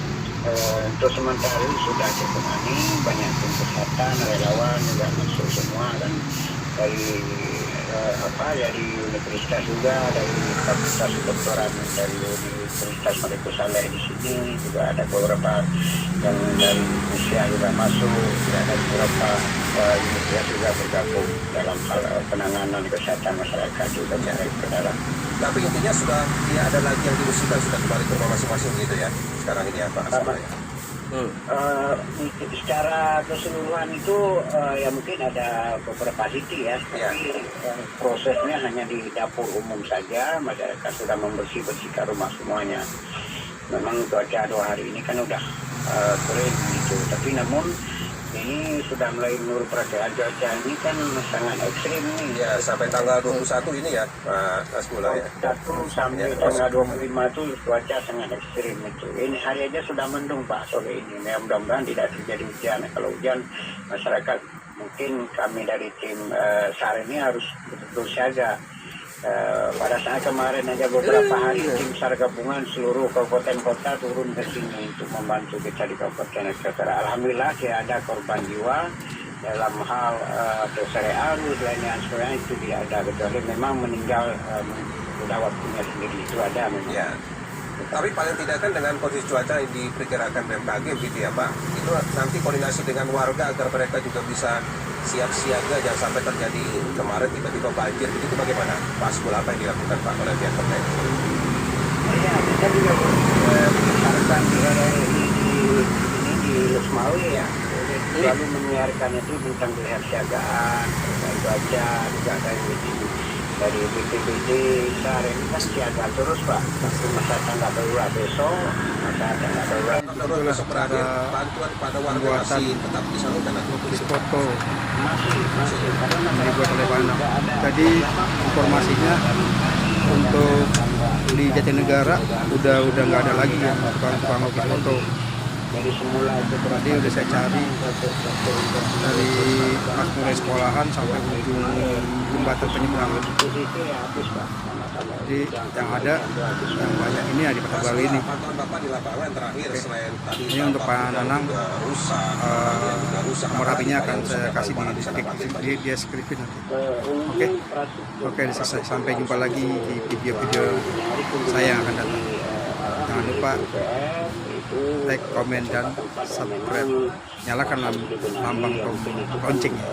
untuk sementara sudah ditangani, banyak tim kesehatan, relawan juga masuk semua kan dari dari universitas juga, dari fakultas kedokteran dari Universitas Malik Saleh di sini juga ada beberapa yang dari Indonesia juga masuk, ada beberapa universitas juga bergabung dalam hal penanganan kesehatan masyarakat juga dari ke dalam. Tapi intinya sudah tidak ada lagi yang diungsikan, sudah kembali ke rumah masing-masing gitu ya sekarang ini ya Pak sebenarnya. Secara keseluruhan itu ya mungkin ada beberapa titik ya, tapi prosesnya hanya di dapur umum saja. Masyarakat sudah membersihkan rumah semuanya. Memang cuaca 2 hari ini kan udah kering gitu, tapi namun ini sudah mulai menurut perkiraan cuaca ini kan sangat ekstrim nih. Ya, sampai tanggal 21 ini ya Mas Bula ya. 1 sampai tanggal 25 itu cuaca sangat ekstrim itu. Ini hari aja sudah mendung Pak sore ini. Ya, mudah-mudahan tidak terjadi hujan. Kalau hujan masyarakat mungkin kami dari tim SAR ini harus betul-betul siaga. Pada saat kemarin aja beberapa hari tim SAR gabungan seluruh kabupaten kota turun ke sini untuk membantu kita di kabupaten Ekatera. Alhamdulillah tidak ada korban jiwa dalam hal terseret arus lainnya sebagainya, itu tidak ada, kecuali memang meninggal sudah waktunya sendiri itu ada memang. Ya. Tapi paling tidak kan dengan kondisi cuaca yang diperkirakan BMKG gitu ya Pak, itu nanti koordinasi dengan warga agar mereka juga bisa siap siaga jangan sampai terjadi kemarin tiba-tiba banjir begitu, bagaimana Pak Bula, apa yang dilakukan Pak oleh pihak terkait? Ya, kita juga menyiarkan di Lesmawi ya, selalu menyiarkan itu tentang kesiapsiagaan, cuaca juga dari BPBD SAR ini kan siaga terus Pak. Masa tanggap darurat besok, masa tanggap darurat besok berakhir, bantuan pada warga masih tetap disalurkan atau foto masih dibuat oleh Pak Anam. Jadi informasinya untuk di Jatinegara udah nggak ada lagi ya tukang lukis foto. Dari semula itu berarti udah saya cari dari pas mulai sekolahan sampai ujung jembatan penyeberangan. Jadi yang ada yang banyak ini ya di Pasar Baru ini. Ini untuk Pak Nanang, nomor HP-nya akan saya kasih di deskripsi nanti. Oke, selesai. Sampai jumpa lagi di video-video saya yang akan datang. Jangan lupa like, komen, dan subscribe. Nyalakan lambang loncengnya.